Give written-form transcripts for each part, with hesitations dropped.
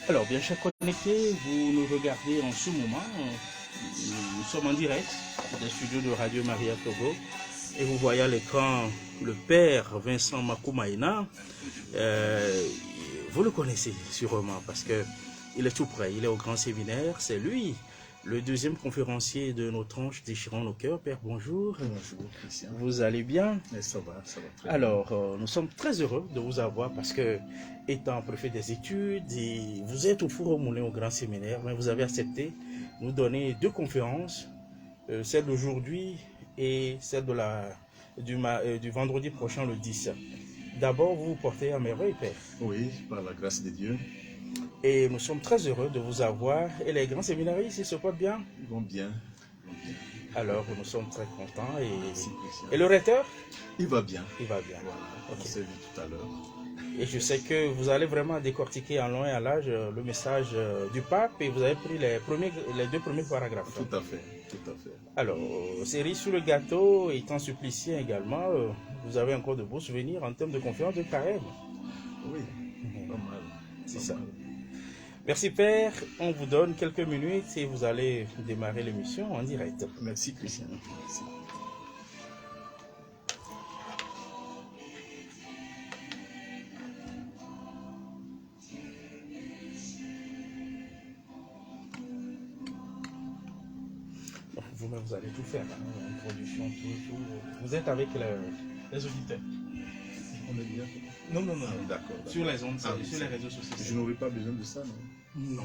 Alors, bien chers connectés, vous nous regardez en ce moment. Nous sommes en direct des studios de Radio Maria Togo et vous voyez à l'écran le père Vincent Makumaina. Vous le connaissez sûrement parce que il est tout près, il est au grand séminaire. C'est lui, le deuxième conférencier de nos tranches déchirant nos cœurs. Père, bonjour. Bonjour, Christian. Vous allez bien? Ça va très Alors, nous sommes très heureux de vous avoir parce que, étant préfet des études, vous êtes au four au moulin au grand séminaire, mais vous avez accepté de nous donner deux conférences, celle d'aujourd'hui et celle du vendredi prochain, le 10. D'abord, vous vous portez à merveille, Père. Oui, par la grâce de Dieu. Et nous sommes très heureux de vous avoir. Et les grands séminaristes, ils se portent bien? Ils vont bien. Alors, nous sommes très contents. Merci, Christian. Et le recteur? Il va bien. Il va bien. Voilà, on s'est vu tout à l'heure. Et je sais que vous allez vraiment décortiquer en long et en large le message du pape et vous avez pris les deux premiers paragraphes. Tout à fait. Alors, série sur le gâteau, étant supplicien également, vous avez encore de beaux souvenirs en termes de conférence de carême. Oui, pas mal. C'est ça. Merci Père, on vous donne quelques minutes et vous allez démarrer l'émission en direct. Merci Christian. Merci. Vous-même, vous allez tout faire, hein, introduction, tout. Vous êtes avec les auditeurs. On est bien. Non. D'accord. Sur les ondes, sur les réseaux sociaux. Je n'aurais pas besoin de ça, non? Non.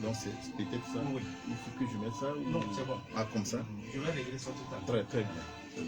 Donc c'est peut-être ça. Oui. Il faut que je mette ça ou... Non, c'est bon. Ah, comme ça? Je vais régler ça tout à l'heure. Très bien.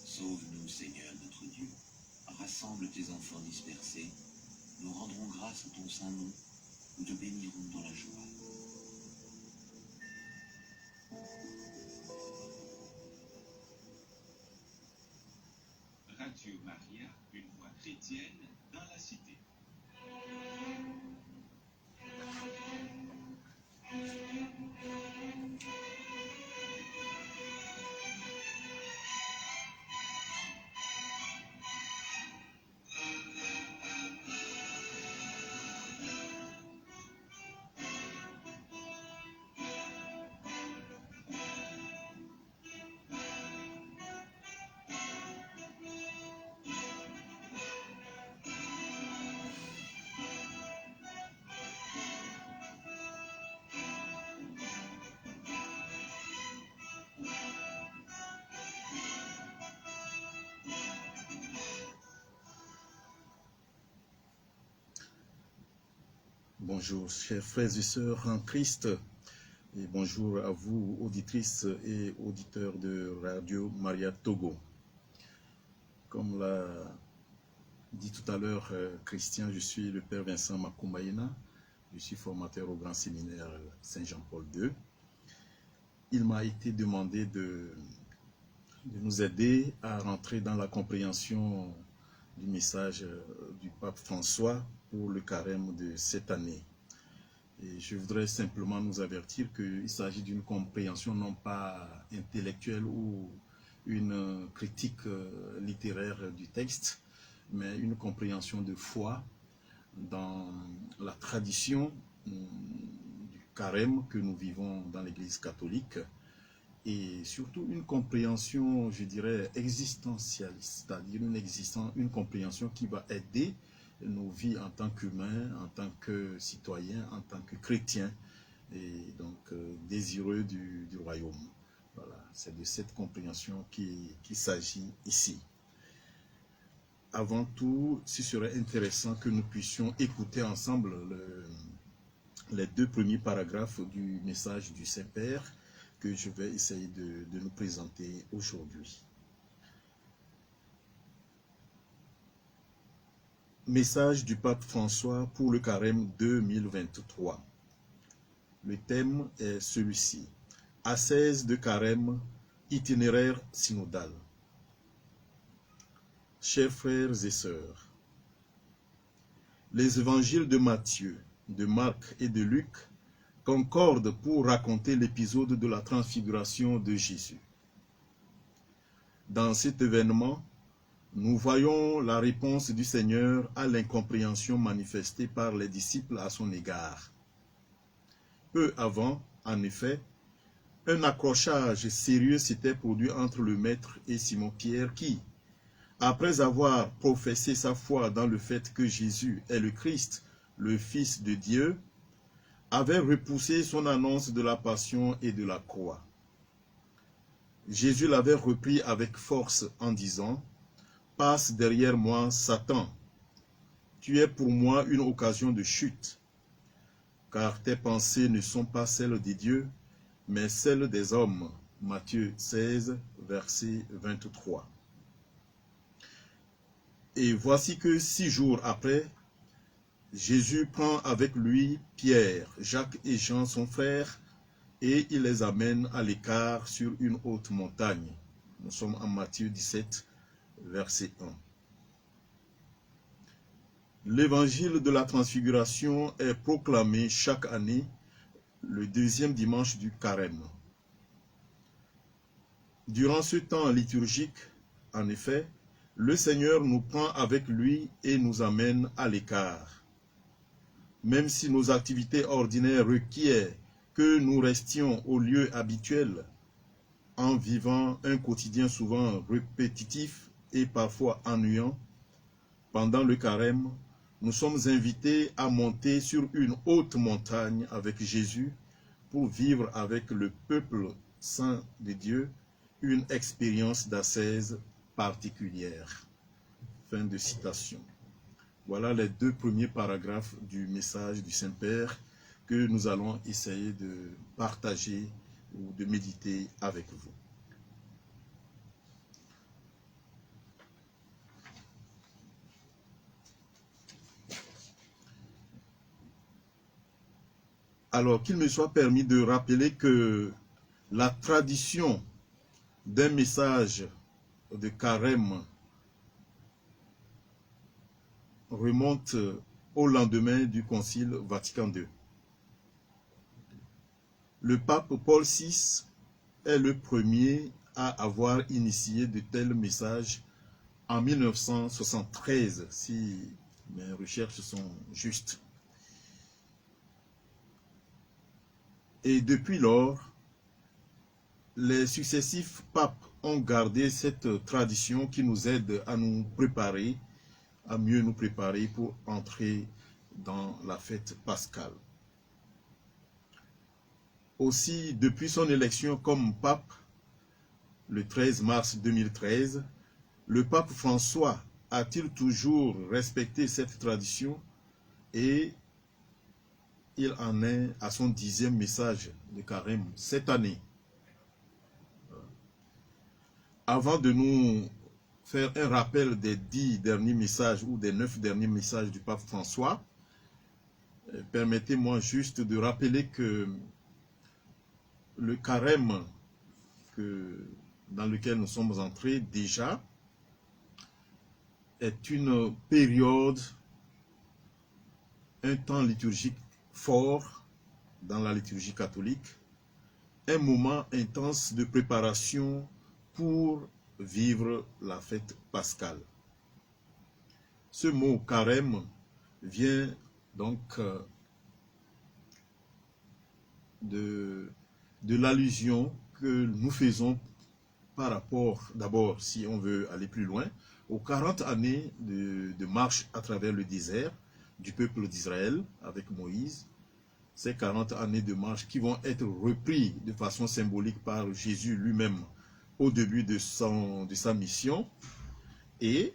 Sauve-nous, Seigneur notre Dieu. Rassemble tes enfants dispersés. Nous rendrons grâce à ton saint nom. Nous te bénirons dans la joie. Radio Maria, une voix chrétienne dans la cité. Bonjour, chers frères et sœurs en Christ, et bonjour à vous, auditrices et auditeurs de Radio Maria Togo. Comme l'a dit tout à l'heure Christian, je suis le père Vincent Makumaina, je suis formateur au grand séminaire Saint Jean-Paul II. Il m'a été demandé de de nous aider à rentrer dans la compréhension du message du pape François pour le carême de cette année. Et je voudrais simplement nous avertir qu'il s'agit d'une compréhension non pas intellectuelle ou une critique littéraire du texte, mais une compréhension de foi dans la tradition du carême que nous vivons dans l'Église catholique, et surtout une compréhension, je dirais, existentialiste, c'est-à-dire une compréhension qui va aider nos vies en tant qu'humains, en tant que citoyens, en tant que chrétiens, et donc désireux du royaume. Voilà, c'est de cette compréhension qu'il s'agit ici. Avant tout, ce serait intéressant que nous puissions écouter ensemble les deux premiers paragraphes du message du Saint-Père que je vais essayer de nous présenter aujourd'hui. Message du pape François pour le carême 2023. Le thème est celui-ci: Ascèse de carême, itinéraire synodal. Chers frères et sœurs, les évangiles de Matthieu, de Marc et de Luc concordent pour raconter l'épisode de la transfiguration de Jésus. Dans cet événement, nous voyons la réponse du Seigneur à l'incompréhension manifestée par les disciples à son égard. Peu avant, en effet, un accrochage sérieux s'était produit entre le Maître et Simon-Pierre qui, après avoir professé sa foi dans le fait que Jésus est le Christ, le Fils de Dieu, avait repoussé son annonce de la passion et de la croix. Jésus l'avait repris avec force en disant: « Passe derrière moi, Satan. Tu es pour moi une occasion de chute, car tes pensées ne sont pas celles des dieux, mais celles des hommes. » Matthieu 16, verset 23. Et voici que 6 jours après, Jésus prend avec lui Pierre, Jacques et Jean, son frère, et il les amène à l'écart sur une haute montagne. Nous sommes en Matthieu 17, verset 1. L'évangile de la transfiguration est proclamé chaque année le deuxième dimanche du carême. Durant ce temps liturgique, en effet, le Seigneur nous prend avec lui et nous amène à l'écart. Même si nos activités ordinaires requièrent que nous restions au lieu habituel, en vivant un quotidien souvent répétitif et parfois ennuyant, pendant le carême, nous sommes invités à monter sur une haute montagne avec Jésus pour vivre avec le peuple saint de Dieu une expérience d'ascèse particulière. Fin de citation. Voilà les deux premiers paragraphes du message du Saint-Père que nous allons essayer de partager ou de méditer avec vous. Alors qu'il me soit permis de rappeler que la tradition d'un message de carême remonte au lendemain du Concile Vatican II. Le pape Paul VI est le premier à avoir initié de tels messages en 1973, si mes recherches sont justes. Et depuis lors, les successifs papes ont gardé cette tradition qui nous aide à nous préparer, à mieux nous préparer pour entrer dans la fête pascale. Aussi, depuis son élection comme pape, le 13 mars 2013, le pape François a-t-il toujours respecté cette tradition et il en est à son 10e message de carême cette année. Avant de nous faire un rappel des 10 derniers messages ou des 9 derniers messages du pape François, permettez-moi juste de rappeler que le carême que dans lequel nous sommes entrés déjà est une période, un temps liturgique fort dans la liturgie catholique, un moment intense de préparation pour vivre la fête pascale. Ce mot carême vient donc de l'allusion que nous faisons par rapport, d'abord, si on veut aller plus loin, aux 40 années de marche à travers le désert du peuple d'Israël avec Moïse. Ces 40 années de marche qui vont être repris de façon symbolique par Jésus lui-même au début de sa mission, et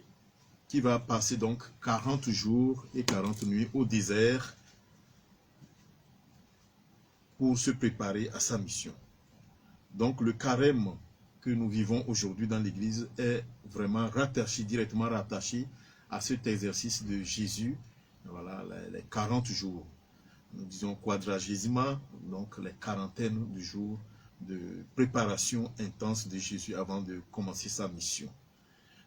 qui va passer donc 40 jours et 40 nuits au désert pour se préparer à sa mission. Donc le carême que nous vivons aujourd'hui dans l'Église est vraiment rattaché, directement rattaché à cet exercice de Jésus, voilà, les 40 jours. Nous disons quadragésima, donc les quarantaines de jours de préparation intense de Jésus avant de commencer sa mission.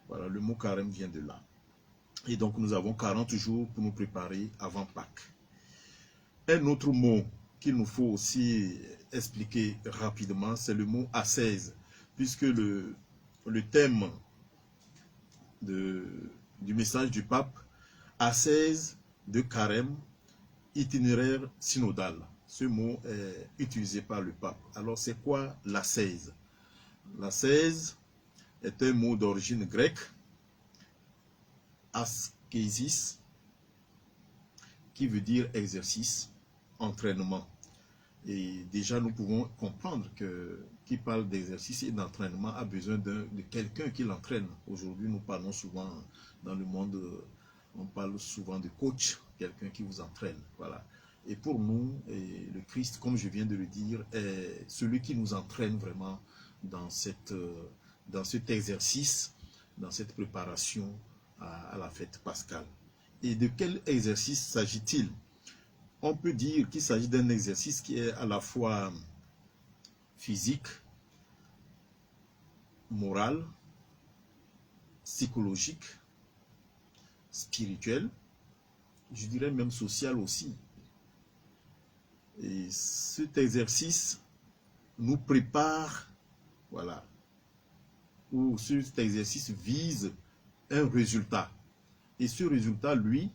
Voilà, le mot carême vient de là. Et donc nous avons 40 jours pour nous préparer avant Pâques. Un autre mot qu'il nous faut aussi expliquer rapidement, c'est le mot ascèse, puisque le thème du message du pape, ascèse de carême, itinéraire synodal. Ce mot est utilisé par le pape. Alors c'est quoi l'ascèse? L'ascèse est un mot d'origine grecque, askésis, qui veut dire exercice, entraînement. Et déjà nous pouvons comprendre que qui parle d'exercice et d'entraînement a besoin de quelqu'un qui l'entraîne. Aujourd'hui nous parlons souvent dans le monde, on parle souvent de coach, quelqu'un qui vous entraîne. Voilà. Et pour nous, le Christ, comme je viens de le dire, est celui qui nous entraîne vraiment dans cet exercice, dans cette préparation à la fête pascale. Et de quel exercice s'agit-il? On peut dire qu'il s'agit d'un exercice qui est à la fois physique, moral, psychologique, spirituel, je dirais même social aussi. Et cet exercice nous prépare, voilà, ou cet exercice vise un résultat. Et ce résultat, lui,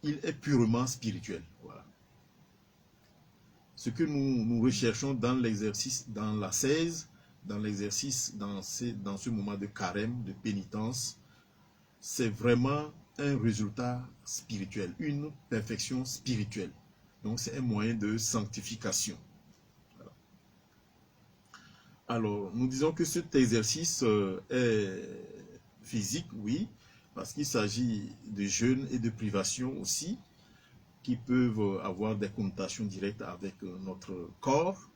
il est purement spirituel. Voilà. Ce que nous recherchons dans l'exercice, dans l'ascèse, dans l'exercice, dans ce moment de carême, de pénitence, c'est vraiment un résultat spirituel, une perfection spirituelle. Donc c'est un moyen de sanctification. Voilà. Alors, nous disons que cet exercice est physique, oui, parce qu'il s'agit de jeûne et de privation aussi, qui peuvent avoir des connotations directes avec notre corps.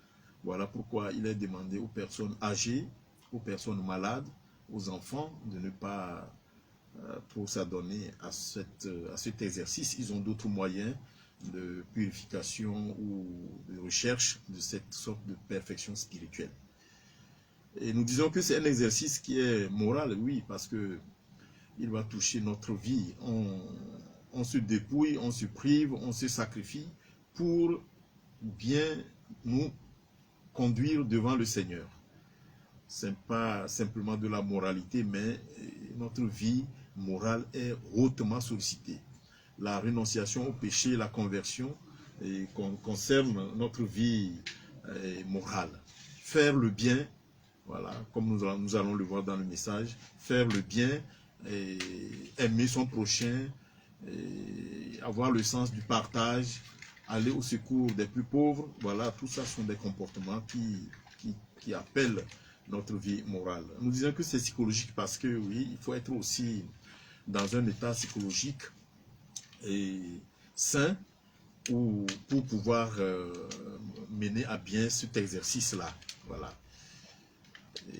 Voilà pourquoi il est demandé aux personnes âgées, aux personnes malades, aux enfants de ne pas trop s'adonner à cet exercice. Ils ont d'autres moyens de purification ou de recherche de cette sorte de perfection spirituelle. Et nous disons que c'est un exercice qui est moral, oui, parce que il va toucher notre vie. On se dépouille, on se prive, on se sacrifie pour bien nous conduire devant le Seigneur. Ce n'est pas simplement de la moralité, mais notre vie morale est hautement sollicitée. La renonciation au péché, la conversion concerne notre vie morale. Faire le bien, voilà, comme nous allons le voir dans le message, faire le bien, et aimer son prochain, et avoir le sens du partage, aller au secours des plus pauvres, voilà, tout ça sont des comportements qui appellent notre vie morale. Nous disons que c'est psychologique parce que, oui, il faut être aussi dans un état psychologique et sain pour pouvoir mener à bien cet exercice-là. Voilà.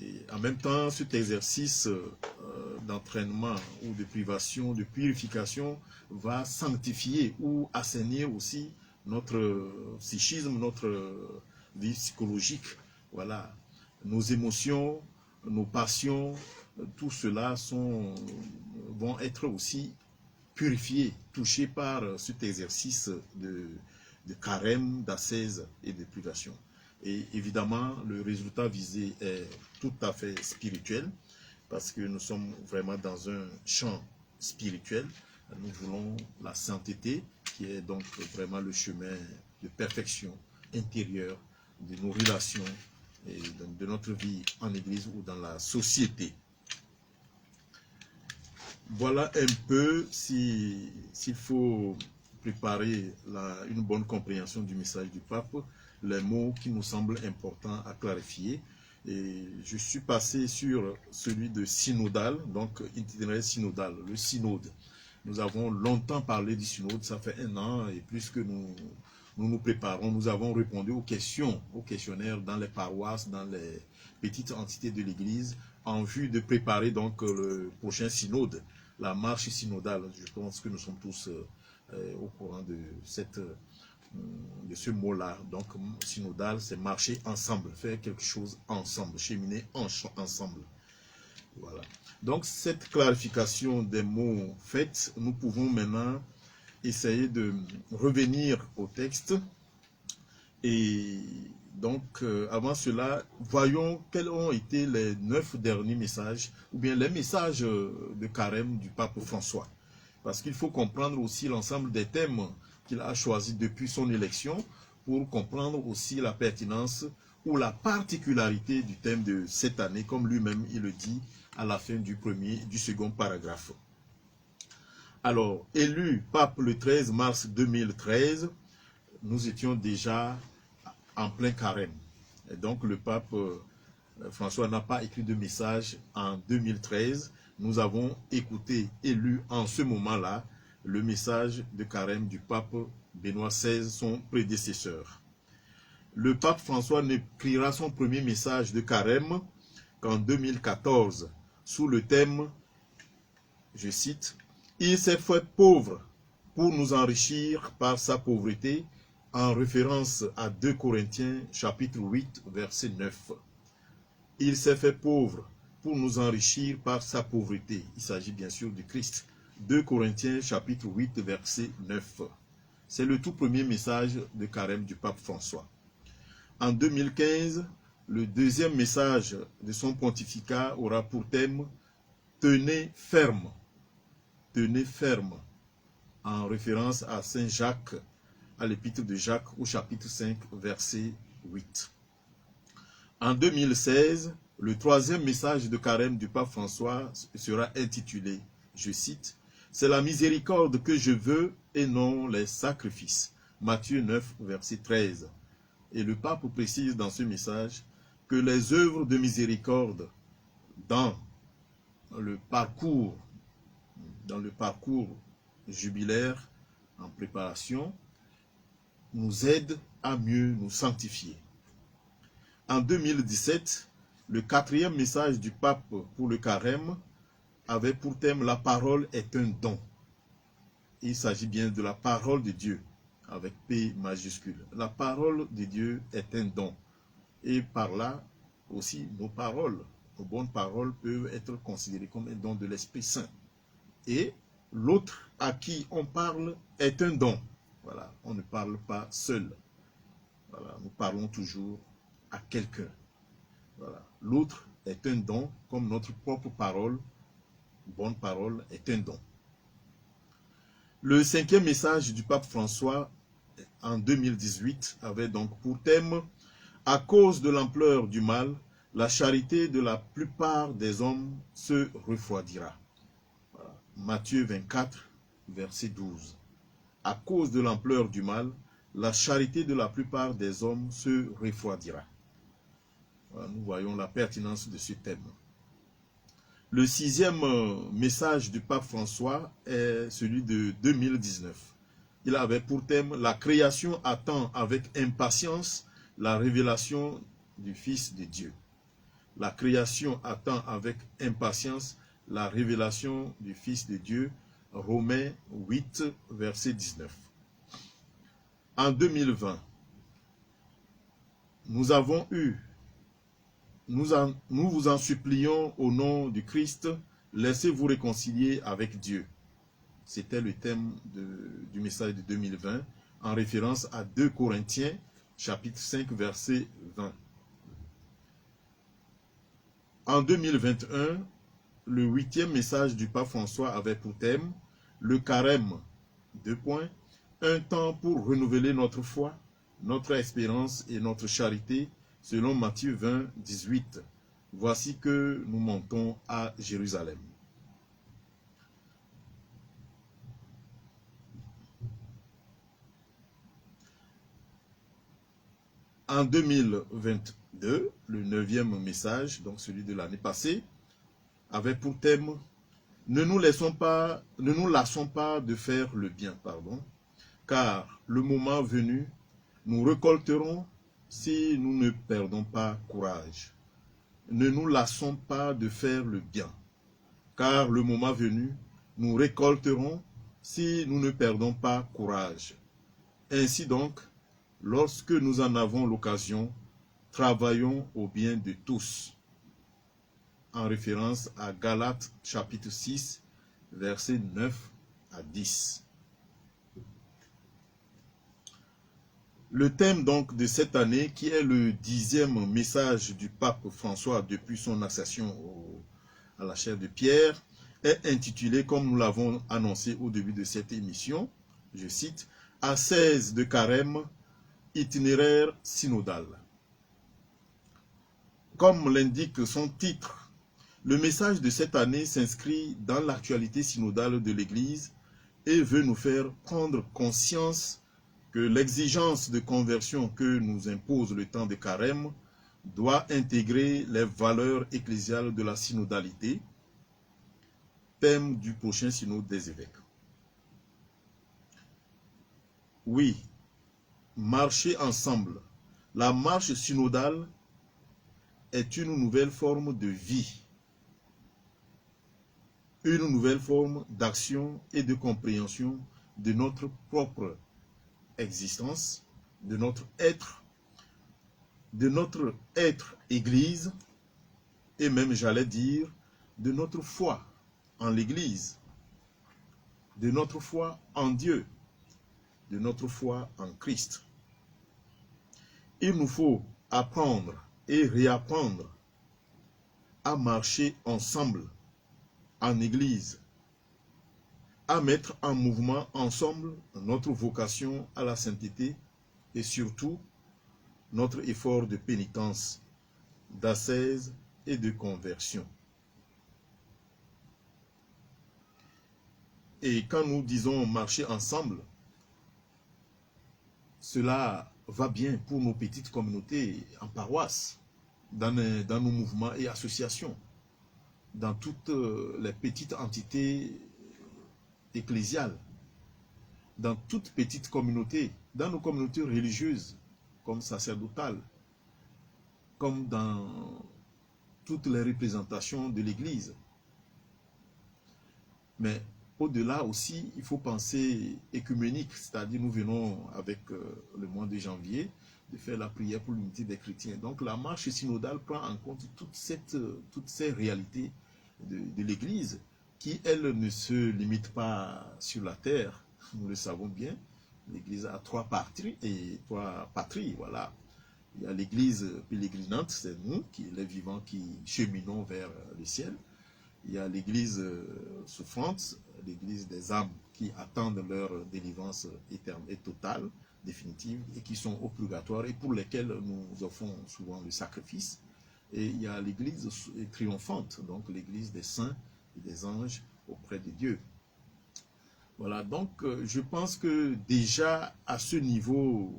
Et en même temps, cet exercice d'entraînement ou de privation, de purification, va sanctifier ou assainir aussi notre psychisme, notre vie psychologique. Voilà. Nos émotions, nos passions, tout cela vont être aussi purifiés, touchés par cet exercice de carême, d'ascèse et de privation. Et évidemment, le résultat visé est tout à fait spirituel, parce que nous sommes vraiment dans un champ spirituel. Nous voulons la sainteté, qui est donc vraiment le chemin de perfection intérieure de nos relations et de notre vie en Église ou dans la société. Voilà un peu s'il faut préparer une bonne compréhension du message du pape, les mots qui nous semblent importants à clarifier. Et je suis passé sur celui de synodal, donc itinéraire synodal, le synode. Nous avons longtemps parlé du synode, ça fait 1 an et plus que nous préparons. Nous avons répondu aux questions, aux questionnaires dans les paroisses, dans les petites entités de l'Église, en vue de préparer donc le prochain synode, la marche synodale. Je pense que nous sommes tous au courant de ce mot-là. Donc, synodal, c'est marcher ensemble, faire quelque chose ensemble, cheminer ensemble. Voilà. Donc, cette clarification des mots faite, nous pouvons maintenant essayer de revenir au texte. Et donc, avant cela, voyons quels ont été les 9 derniers messages, ou bien les messages de carême du pape François. Parce qu'il faut comprendre aussi l'ensemble des thèmes qu'il a choisis depuis son élection, pour comprendre aussi la pertinence ou la particularité du thème de cette année, comme lui-même il le dit à la fin du second paragraphe. Alors, élu pape le 13 mars 2013, nous étions déjà en plein carême. Et donc le pape François n'a pas écrit de message en 2013. Nous avons écouté et lu en ce moment-là le message de carême du pape Benoît XVI, son prédécesseur. Le pape François n'écrira son premier message de carême qu'en 2014, sous le thème, je cite, « Il s'est fait pauvre pour nous enrichir par sa pauvreté », en référence à 2 Corinthiens chapitre 8 verset 9. Il s'est fait pauvre pour nous enrichir par sa pauvreté. Il s'agit bien sûr du Christ. 2 Corinthiens chapitre 8 verset 9. C'est le tout premier message de carême du pape François. En 2015, le deuxième message de son pontificat aura pour thème « Tenez ferme ». Tenez ferme, en référence à Saint Jacques, à l'épître de Jacques au chapitre 5 verset 8. En 2016, le troisième message de carême du pape François sera intitulé, je cite, « C'est la miséricorde que je veux et non les sacrifices ». Matthieu 9 verset 13. Et le pape précise dans ce message que les œuvres de miséricorde dans le parcours jubilaire en préparation nous aident à mieux nous sanctifier. En 2017, le 4e message du pape pour le carême avait pour thème « La parole est un don ». Il s'agit bien de la parole de Dieu, avec P majuscule. La parole de Dieu est un don. Et par là, aussi, nos bonnes paroles peuvent être considérées comme un don de l'Esprit Saint. Et l'autre à qui on parle est un don. Voilà, on ne parle pas seul. Voilà, nous parlons toujours à quelqu'un. Voilà. L'autre est un don, comme notre propre parole, bonne parole, est un don. Le 5e message du pape François en 2018 avait donc pour thème « À cause de l'ampleur du mal, la charité de la plupart des hommes se refroidira ». Voilà. Matthieu 24, verset 12. À cause de l'ampleur du mal, la charité de la plupart des hommes se refroidira. Voilà, nous voyons la pertinence de ce thème. Le 6e message du pape François est celui de 2019. Il avait pour thème « La création attend avec impatience la révélation du Fils de Dieu ». La création attend avec impatience la révélation du Fils de Dieu. Romains 8, verset 19. En 2020, nous avons eu nous vous en supplions au nom du Christ, laissez-vous réconcilier avec Dieu. C'était le thème du message de 2020, en référence à 2 Corinthiens, chapitre 5, verset 20. En 2021, le 8e message du pape François avait pour thème le carême, 2 points, un temps pour renouveler notre foi, notre espérance et notre charité, selon Matthieu 20, 18. Voici que nous montons à Jérusalem. En 2022, le 9e message, donc celui de l'année passée, avait pour thème « Ne nous lassons pas de faire le bien, car le moment venu, nous récolterons si nous ne perdons pas courage. Ne nous lassons pas de faire le bien, car le moment venu, nous récolterons si nous ne perdons pas courage. Ainsi donc, lorsque nous en avons l'occasion, travaillons au bien de tous. » En référence à Galates chapitre 6, versets 9 à 10. Le thème donc de cette année, qui est le 10e message du pape François depuis son accession à la chaire de Pierre, est intitulé, comme nous l'avons annoncé au début de cette émission, je cite, « Ascèse de carême, itinéraire synodal ». Comme l'indique son titre, le message de cette année s'inscrit dans l'actualité synodale de l'Église et veut nous faire prendre conscience que l'exigence de conversion que nous impose le temps de carême doit intégrer les valeurs ecclésiales de la synodalité, thème du prochain synode des évêques. Oui, marcher ensemble. La marche synodale est une nouvelle forme de vie, une nouvelle forme d'action et de compréhension de notre propre existence, de notre être Église, et même, j'allais dire, de notre foi en l'Église, de notre foi en Dieu, de notre foi en Christ. Il nous faut apprendre et réapprendre à marcher ensemble en Église, à mettre en mouvement ensemble notre vocation à la sainteté et surtout notre effort de pénitence, d'ascèse et de conversion. Et quand nous disons marcher ensemble, cela va bien pour nos petites communautés en paroisse, dans nos mouvements et associations, dans toutes les petites entités ecclésiales, dans toutes petites communautés, dans nos communautés religieuses, comme sacerdotales, comme dans toutes les représentations de l'Église. Mais au-delà aussi, il faut penser écuménique, c'est-à-dire nous venons avec le mois de janvier de faire la prière pour l'unité des chrétiens. Donc la marche synodale prend en compte toutes ces réalités de l'Église qui, elle, ne se limite pas sur la terre. Nous le savons bien. L'Église a trois patries, voilà. Il y a l'Église pèlerinante, c'est nous, les vivants qui cheminons vers le ciel. Il y a l'Église souffrante, l'Église des âmes qui attendent leur délivrance éternelle et totale, définitive, et qui sont au purgatoire et pour lesquelles nous offrons souvent le sacrifice. Et il y a l'Église triomphante, donc l'Église des saints et des anges auprès de Dieu. Voilà, donc je pense que déjà à ce niveau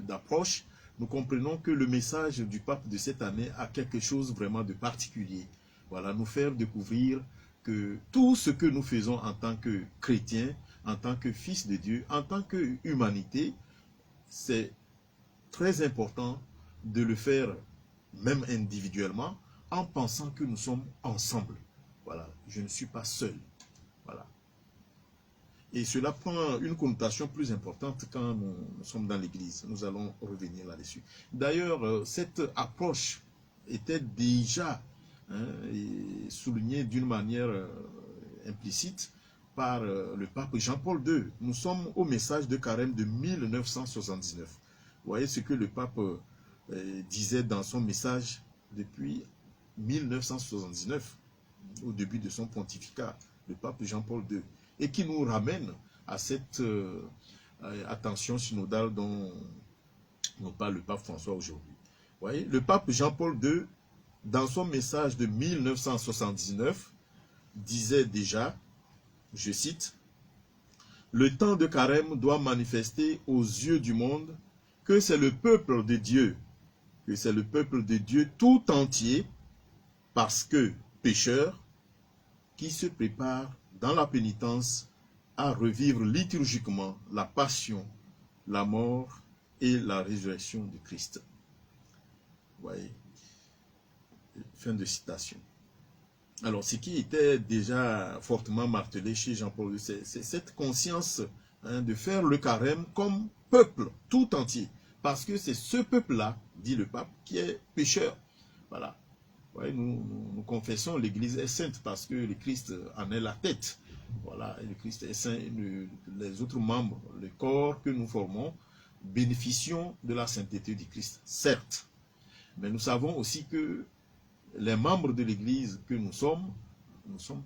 d'approche, nous comprenons que le message du pape de cette année a quelque chose vraiment de particulier. Voilà, nous faire découvrir que tout ce que nous faisons en tant que chrétiens, en tant que fils de Dieu, en tant qu'humanité, c'est très important de le faire même individuellement en pensant que nous sommes ensemble. Voilà, je ne suis pas seul. Voilà. Et cela prend une connotation plus importante quand nous sommes dans l'Église. Nous allons revenir là-dessus. D'ailleurs, cette approche était déjà et souligné d'une manière implicite par le pape Jean-Paul II. Nous sommes au message de carême de 1979. Vous voyez ce que le pape disait dans son message depuis 1979, au début de son pontificat, le pape Jean-Paul II, et qui nous ramène à cette attention synodale dont nous parle le pape François aujourd'hui. Vous voyez, le pape Jean-Paul II, dans son message de 1979, disait déjà, je cite, « Le temps de carême doit manifester aux yeux du monde que c'est le peuple de Dieu, tout entier, parce que pécheur, qui se prépare dans la pénitence à revivre liturgiquement la passion, la mort et la résurrection de Christ. » Vous voyez, fin de citation. Alors, ce qui était déjà fortement martelé chez Jean-Paul II, c'est cette conscience de faire le carême comme peuple tout entier. Parce que c'est ce peuple-là, dit le pape, qui est pécheur. Voilà. Vous voyez, nous confessons l'Église est sainte parce que le Christ en est la tête. Voilà, et le Christ est saint, les autres membres, le corps que nous formons, bénéficions de la sainteté du Christ, certes. Mais nous savons aussi que les membres de l'Église que nous sommes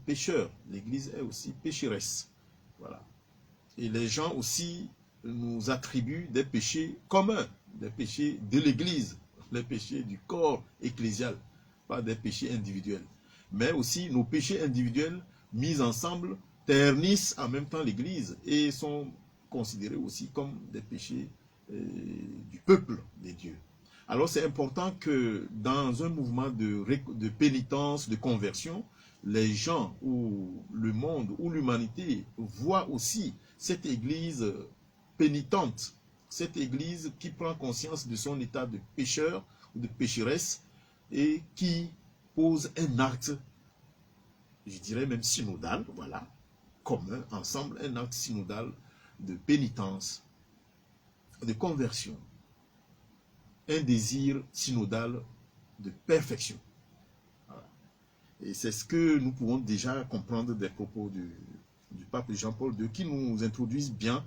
pécheurs. L'Église est aussi pécheresse. Voilà. Et les gens aussi nous attribuent des péchés communs, des péchés de l'Église, les péchés du corps ecclésial, pas des péchés individuels. Mais aussi nos péchés individuels mis ensemble ternissent en même temps l'Église et sont considérés aussi comme des péchés du peuple des dieux. Alors c'est important que dans un mouvement de pénitence, de conversion, les gens ou le monde ou l'humanité voient aussi cette Église pénitente, cette Église qui prend conscience de son état de pécheur ou de pécheresse et qui pose un acte, je dirais même synodal, voilà, commun, ensemble, un acte synodal de pénitence, de conversion, un désir synodal de perfection. Voilà. Et c'est ce que nous pouvons déjà comprendre des propos du pape Jean-Paul II qui nous introduisent bien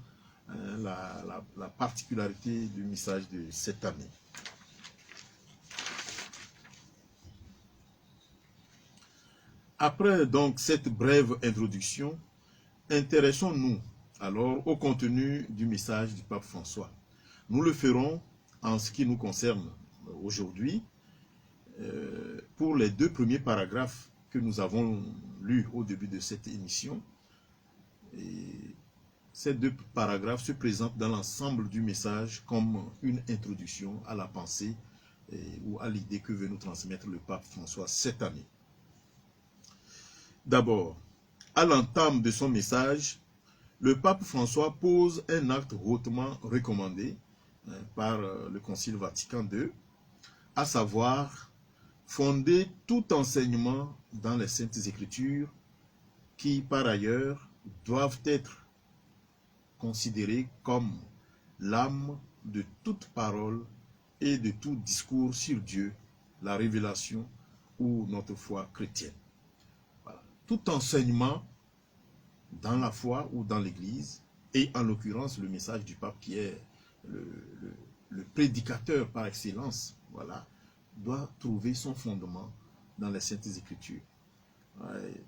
la particularité du message de cette année. Après donc cette brève introduction, intéressons-nous alors au contenu du message du pape François. Nous le ferons en ce qui nous concerne aujourd'hui pour les deux premiers paragraphes que nous avons lus au début de cette émission. Et ces deux paragraphes se présentent dans l'ensemble du message comme une introduction à la pensée ou à l'idée que veut nous transmettre le pape François cette année. D'abord, à l'entame de son message, le pape François pose un acte hautement recommandé par le Concile Vatican II, à savoir fonder tout enseignement dans les Saintes Écritures qui, par ailleurs, doivent être considérés comme l'âme de toute parole et de tout discours sur Dieu, la révélation ou notre foi chrétienne. Voilà. Tout enseignement dans la foi ou dans l'Église, et en l'occurrence le message du pape qui est le prédicateur par excellence, voilà, doit trouver son fondement dans les Saintes Écritures. Ouais.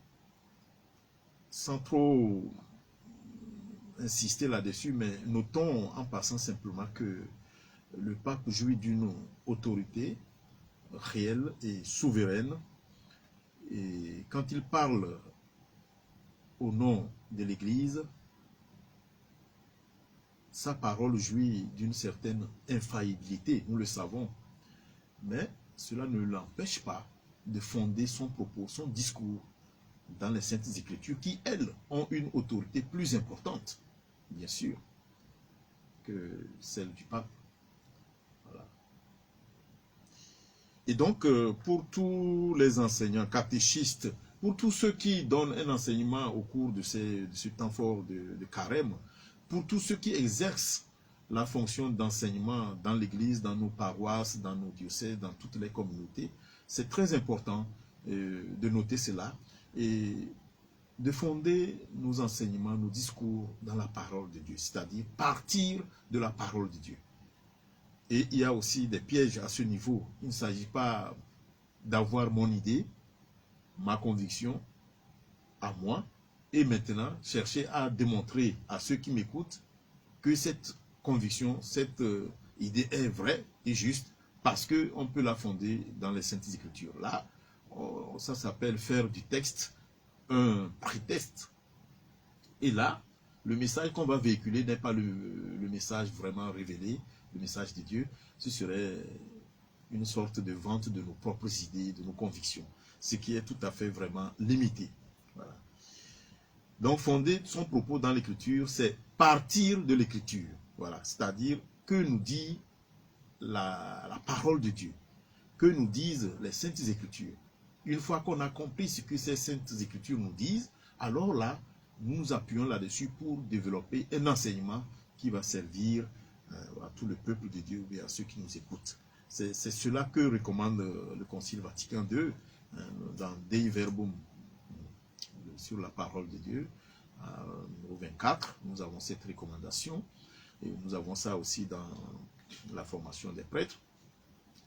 Sans trop insister là-dessus, mais notons en passant simplement que le pape jouit d'une autorité réelle et souveraine, et quand il parle au nom de l'Église, sa parole jouit d'une certaine infaillibilité, nous le savons, mais cela ne l'empêche pas de fonder son propos, son discours dans les Saintes Écritures qui, elles, ont une autorité plus importante, bien sûr, que celle du pape. Voilà. Et donc, pour tous les enseignants, catéchistes, pour tous ceux qui donnent un enseignement au cours de ce temps fort de carême, pour tous ceux qui exercent la fonction d'enseignement dans l'Église, dans nos paroisses, dans nos diocèses, dans toutes les communautés, c'est très important de noter cela et de fonder nos enseignements, nos discours dans la parole de Dieu, c'est-à-dire partir de la parole de Dieu. Et il y a aussi des pièges à ce niveau. Il ne s'agit pas d'avoir mon idée, ma conviction à moi, et maintenant chercher à démontrer à ceux qui m'écoutent que cette conviction, cette idée est vraie et juste parce qu'on peut la fonder dans les Saintes Écritures. Là, ça s'appelle faire du texte un prétexte. Et là, le message qu'on va véhiculer n'est pas le message vraiment révélé, le message de Dieu. Ce serait une sorte de vente de nos propres idées, de nos convictions, ce qui est tout à fait vraiment limité. Voilà. Donc, fonder son propos dans l'Écriture, c'est partir de l'Écriture. Voilà. C'est-à-dire que nous dit la parole de Dieu, que nous disent les Saintes Écritures. Une fois qu'on a compris ce que ces Saintes Écritures nous disent, alors là, nous nous appuyons là-dessus pour développer un enseignement qui va servir à tout le peuple de Dieu et à ceux qui nous écoutent. C'est cela que recommande le Concile Vatican II dans Dei Verbum sur la parole de Dieu, numéro 24. Nous avons cette recommandation et nous avons ça aussi dans la formation des prêtres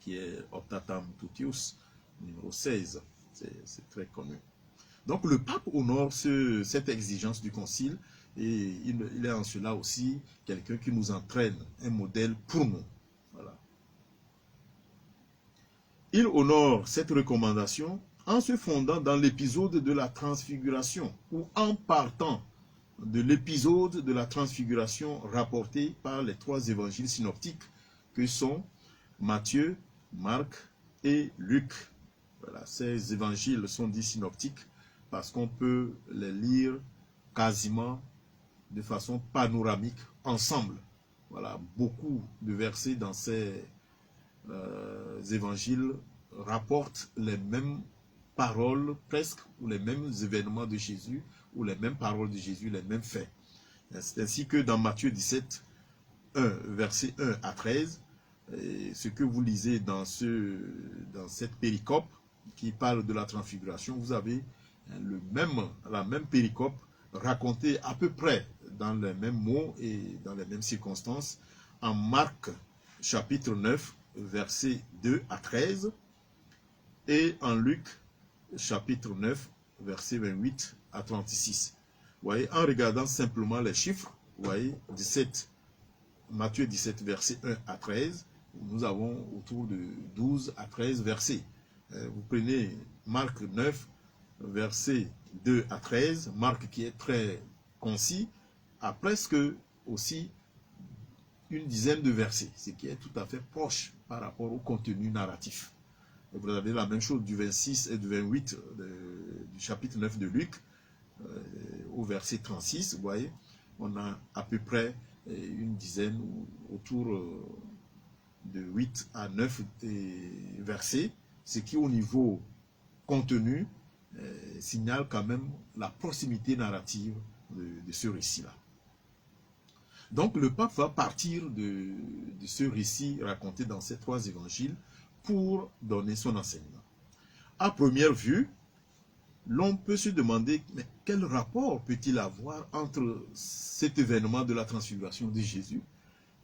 qui est Optatam Tutius, numéro 16, c'est très connu. Donc le pape honore cette exigence du concile et il est en cela aussi quelqu'un qui nous entraîne, un modèle pour nous. Voilà. Il honore cette recommandation en se fondant dans l'épisode de la transfiguration ou en partant de l'épisode de la transfiguration rapporté par les trois évangiles synoptiques que sont Matthieu, Marc et Luc. Voilà, ces évangiles sont dits synoptiques parce qu'on peut les lire quasiment de façon panoramique ensemble. Voilà, beaucoup de versets dans ces évangiles rapportent les mêmes paroles presque, ou les mêmes événements de Jésus, ou les mêmes paroles de Jésus, les mêmes faits. C'est ainsi que dans Matthieu 17, 1, verset 1 à 13, et ce que vous lisez dans cette péricope qui parle de la transfiguration, vous avez la même péricope racontée à peu près dans les mêmes mots et dans les mêmes circonstances en Marc chapitre 9, versets 2 à 13 et en Luc chapitre 9, versets 28 à 36. Vous voyez, en regardant simplement les chiffres, vous voyez, Matthieu 17, verset 1 à 13, nous avons autour de 12 à 13 versets. Vous prenez Marc 9, versets 2 à 13, Marc qui est très concis, a presque aussi une dizaine de versets, ce qui est tout à fait proche par rapport au contenu narratif. Et vous avez la même chose du 26 et du 28 du chapitre 9 de Luc, au verset 36, vous voyez, on a à peu près une dizaine, autour de 8 à 9 versets, ce qui au niveau contenu signale quand même la proximité narrative de ce récit-là. Donc le pape va partir de ce récit raconté dans ces trois évangiles pour donner son enseignement. À première vue, l'on peut se demander, mais quel rapport peut-il avoir entre cet événement de la transfiguration de Jésus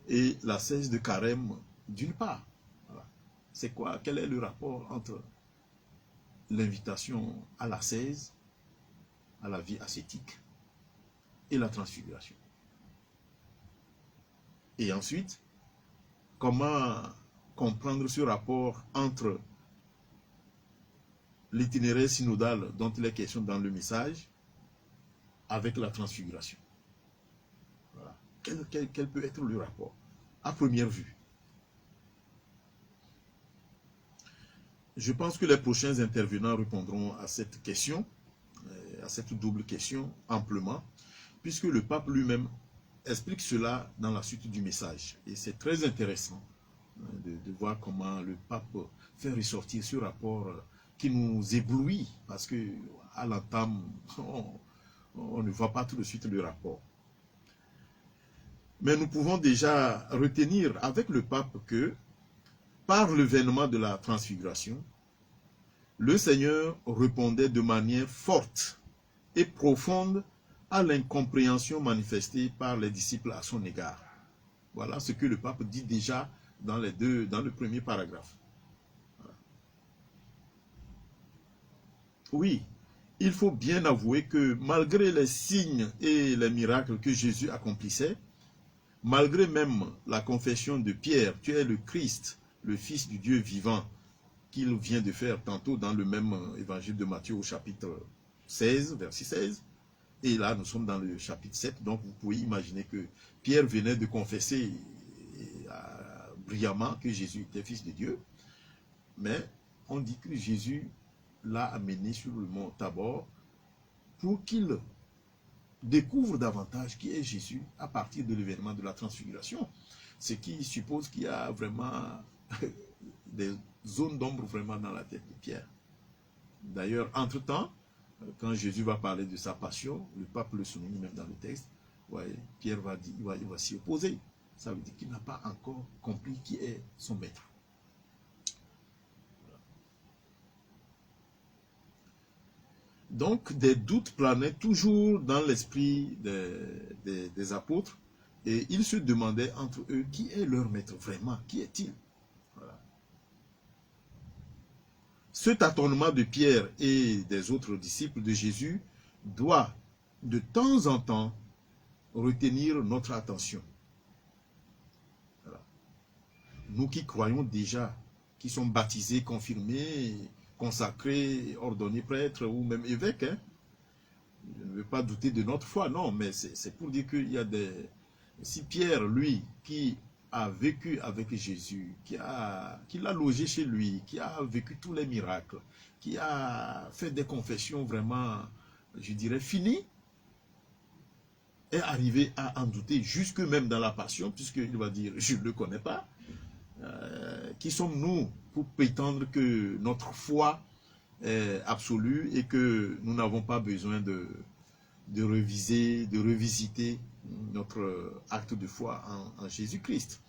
et la cesse de carême d'une part? Voilà. C'est quoi? Quel est le rapport entre l'invitation à la cesse, à la vie ascétique et la transfiguration? Et ensuite, comment comprendre ce rapport entre l'itinéraire synodal dont il est question dans le message avec la transfiguration? Voilà. Quel peut être le rapport à première vue? Je pense que les prochains intervenants répondront à cette question, à cette double question amplement, puisque le pape lui-même explique cela dans la suite du message. Et c'est très intéressant de voir comment le pape fait ressortir ce rapport qui nous éblouit, parce que à l'entame, on ne voit pas tout de suite le rapport. Mais nous pouvons déjà retenir avec le pape que, par l'événement de la transfiguration, le Seigneur répondait de manière forte et profonde à l'incompréhension manifestée par les disciples à son égard. Voilà ce que le pape dit déjà dans le premier paragraphe. Voilà. Oui, il faut bien avouer que malgré les signes et les miracles que Jésus accomplissait, malgré même la confession de Pierre, tu es le Christ, le Fils du Dieu vivant, qu'il vient de faire tantôt dans le même évangile de Matthieu au chapitre 16, verset 16, et là nous sommes dans le chapitre 7, donc vous pouvez imaginer que Pierre venait de confesser brillamment que Jésus était Fils de Dieu, mais on dit que Jésus l'a amené sur le mont Tabor pour qu'il découvre davantage qui est Jésus à partir de l'événement de la transfiguration, ce qui suppose qu'il y a vraiment des zones d'ombre vraiment dans la tête de Pierre. D'ailleurs, entre-temps, quand Jésus va parler de sa passion, le pape le souligne même dans le texte, ouais, Pierre va dire, il va s'y opposer. Ça veut dire qu'il n'a pas encore compris qui est son maître. Voilà. Donc, des doutes planaient toujours dans l'esprit des apôtres, et ils se demandaient entre eux qui est leur maître vraiment, qui est-il? Voilà. Ce tâtonnement de Pierre et des autres disciples de Jésus doit de temps en temps retenir notre attention. Voilà. Nous qui croyons déjà, qui sommes baptisés, confirmés, consacrés, ordonnés prêtres ou même évêques, hein, je ne veux pas douter de notre foi, non, mais c'est pour dire qu'il y a des... Si Pierre, lui, qui a vécu avec Jésus, qui l'a logé chez lui, qui a vécu tous les miracles, qui a fait des confessions vraiment, je dirais, finies, est arrivé à en douter, jusque même dans la passion, puisqu'il va dire, je ne le connais pas. Qui sommes-nous pour prétendre que notre foi est absolue et que nous n'avons pas besoin de reviser, de revisiter notre acte de foi en Jésus-Christ.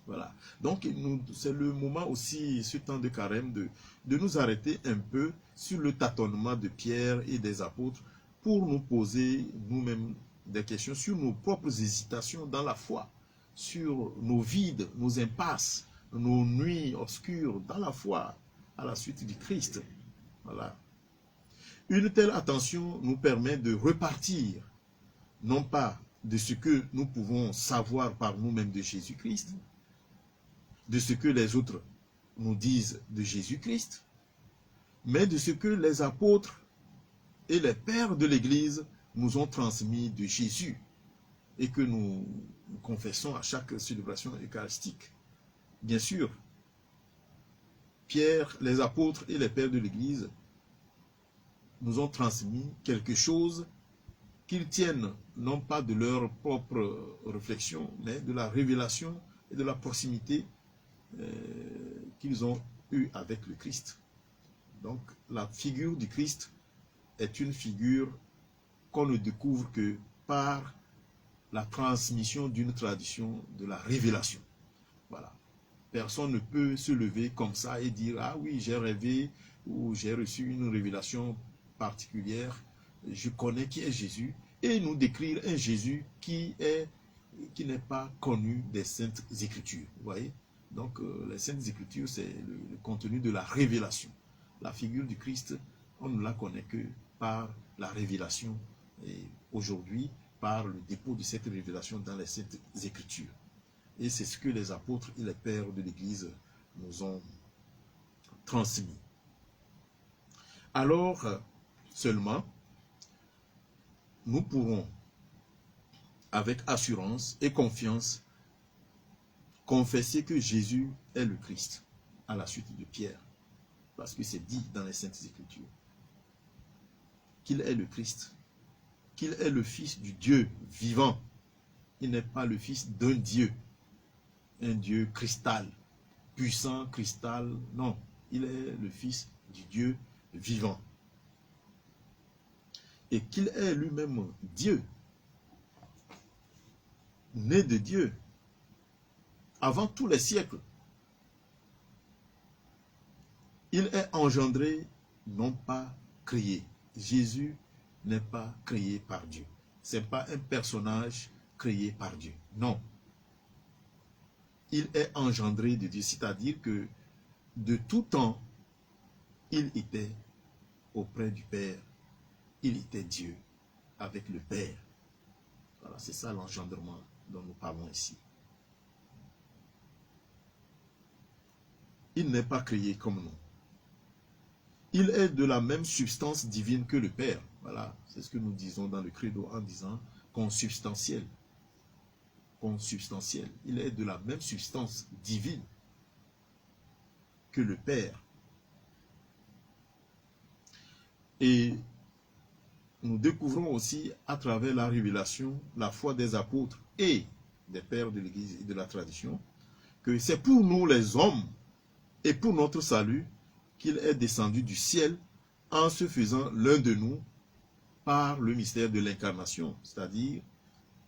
Voilà. Donc, c'est le moment aussi, ce temps de carême, de nous arrêter un peu sur le tâtonnement de Pierre et des apôtres pour nous poser nous-mêmes des questions sur nos propres hésitations dans la foi, sur nos vides, nos impasses, nos nuits obscures dans la foi à la suite du Christ. Voilà. Une telle attention nous permet de repartir, non pas de ce que nous pouvons savoir par nous-mêmes de Jésus-Christ, de ce que les autres nous disent de Jésus-Christ, mais de ce que les apôtres et les pères de l'Église nous ont transmis de Jésus et que nous confessons à chaque célébration eucharistique. Bien sûr, Pierre, les apôtres et les pères de l'Église nous ont transmis quelque chose qu'ils tiennent non pas de leur propre réflexion, mais de la révélation et de la proximité qu'ils ont eue avec le Christ. Donc, la figure du Christ est une figure qu'on ne découvre que par la transmission d'une tradition de la révélation. Voilà. Personne ne peut se lever comme ça et dire « Ah oui, j'ai rêvé ou j'ai reçu une révélation particulière, je connais qui est Jésus » et nous décrire un Jésus qui n'est pas connu des Saintes Écritures. Vous voyez? Donc, les Saintes Écritures, c'est le contenu de la révélation. La figure du Christ, on ne la connaît que par la révélation et aujourd'hui, par le dépôt de cette révélation dans les Saintes Écritures. Et c'est ce que les apôtres et les pères de l'Église nous ont transmis. Alors, seulement, nous pourrons, avec assurance et confiance, confesser que Jésus est le Christ, à la suite de Pierre, parce que c'est dit dans les Saintes Écritures, qu'il est le Christ, qu'il est le Fils du Dieu vivant. Il n'est pas le Fils d'un Dieu, un Dieu cristal, puissant, cristal, non, il est le Fils du Dieu vivant. Et qu'il est lui-même Dieu, né de Dieu, avant tous les siècles. Il est engendré, non pas créé. Jésus n'est pas créé par Dieu. Ce n'est pas un personnage créé par Dieu. Non. Il est engendré de Dieu, c'est-à-dire que de tout temps, il était auprès du Père. Il était Dieu avec le Père. Voilà, c'est ça l'engendrement dont nous parlons ici. Il n'est pas créé comme nous. Il est de la même substance divine que le Père. Voilà, c'est ce que nous disons dans le credo en disant consubstantiel. Consubstantiel. Il est de la même substance divine que le Père. Et nous découvrons aussi à travers la révélation, la foi des apôtres et des pères de l'Église et de la tradition, que c'est pour nous les hommes et pour notre salut qu'il est descendu du ciel en se faisant l'un de nous par le mystère de l'incarnation, c'est-à-dire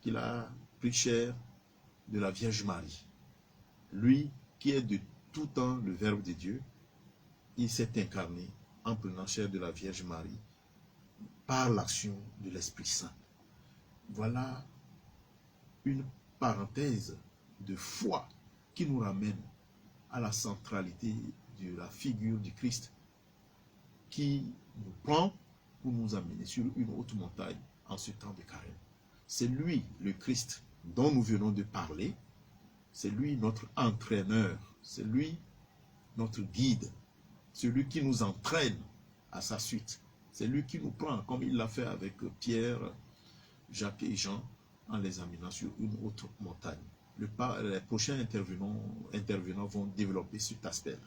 qu'il a pris chair de la Vierge Marie. Lui qui est de tout temps le Verbe de Dieu, il s'est incarné en prenant chair de la Vierge Marie par l'action de l'Esprit Saint. Voilà une parenthèse de foi qui nous ramène à la centralité de la figure du Christ qui nous prend pour nous amener sur une haute montagne en ce temps de carême. C'est lui, le Christ, dont nous venons de parler. C'est lui notre entraîneur. C'est lui notre guide. Celui qui nous entraîne à sa suite. C'est lui qui nous prend, comme il l'a fait avec Pierre, Jacques et Jean, en les amenant sur une autre montagne. Les prochains intervenants vont développer cet aspect-là.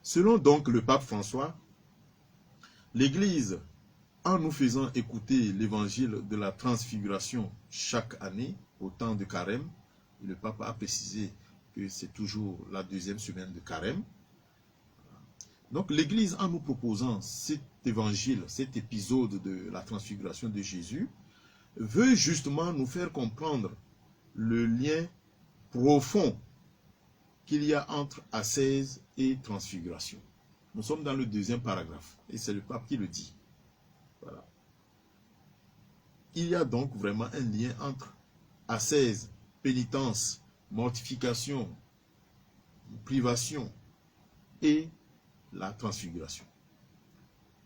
Selon donc le pape François, l'Église, en nous faisant écouter l'évangile de la transfiguration chaque année, au temps de carême, le pape a précisé que c'est toujours la deuxième semaine de carême. Donc l'Église, en nous proposant cet évangile, cet épisode de la transfiguration de Jésus, veut justement nous faire comprendre le lien profond qu'il y a entre ascèse et transfiguration. Nous sommes dans le deuxième paragraphe, et c'est le pape qui le dit. Voilà. Il y a donc vraiment un lien entre ascèse, pénitence, mortification, privation et la transfiguration.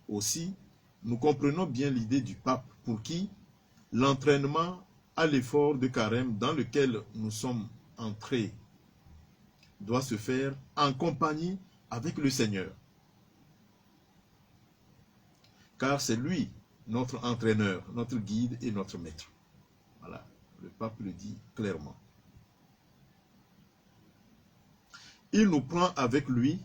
Aussi, nous comprenons bien l'idée du pape pour qui l'entraînement à l'effort de carême dans lequel nous sommes entrés doit se faire en compagnie avec le Seigneur. Car c'est lui, notre entraîneur, notre guide et notre maître. Voilà, le pape le dit clairement. Il nous prend avec lui,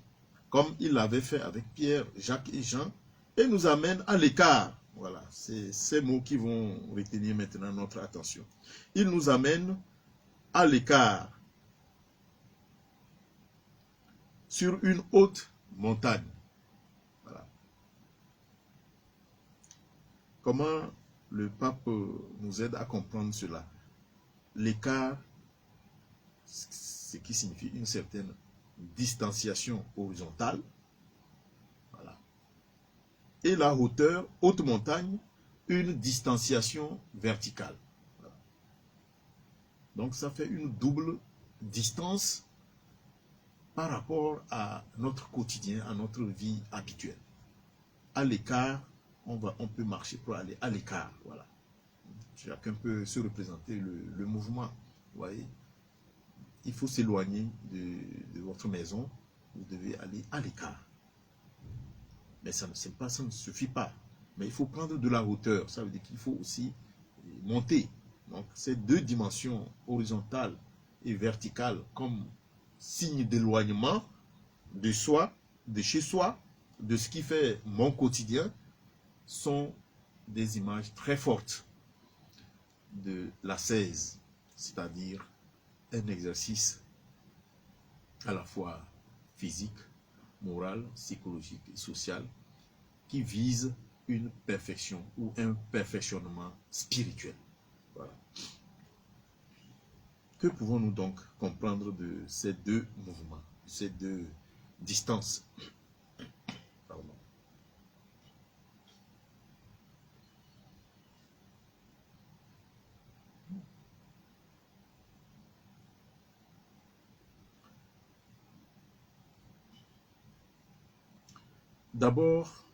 comme il l'avait fait avec Pierre, Jacques et Jean, et nous amène à l'écart. Voilà, c'est ces mots qui vont retenir maintenant notre attention. Il nous amène à l'écart, sur une haute montagne. Voilà. Comment le pape nous aide à comprendre cela? L'écart, ce qui signifie une certaine distanciation horizontale. Voilà. Et la hauteur, haute montagne, une distanciation verticale. Voilà. Donc ça fait une double distance par rapport à notre quotidien, à notre vie habituelle. À l'écart, on peut marcher pour aller à l'écart. Voilà. Chacun peut se représenter le mouvement. Vous voyez, il faut s'éloigner de votre maison. Vous devez aller à l'écart. Mais ça ne suffit pas. Mais il faut prendre de la hauteur. Ça veut dire qu'il faut aussi monter. Donc, ces deux dimensions horizontales et verticales comme signe d'éloignement de soi, de chez soi, de ce qui fait mon quotidien, sont des images très fortes de l'ascèse, c'est-à-dire un exercice à la fois physique, moral, psychologique et social qui vise une perfection ou un perfectionnement spirituel. Voilà. Que pouvons-nous donc comprendre de ces deux mouvements, ces deux distance. Pardon. D'abord,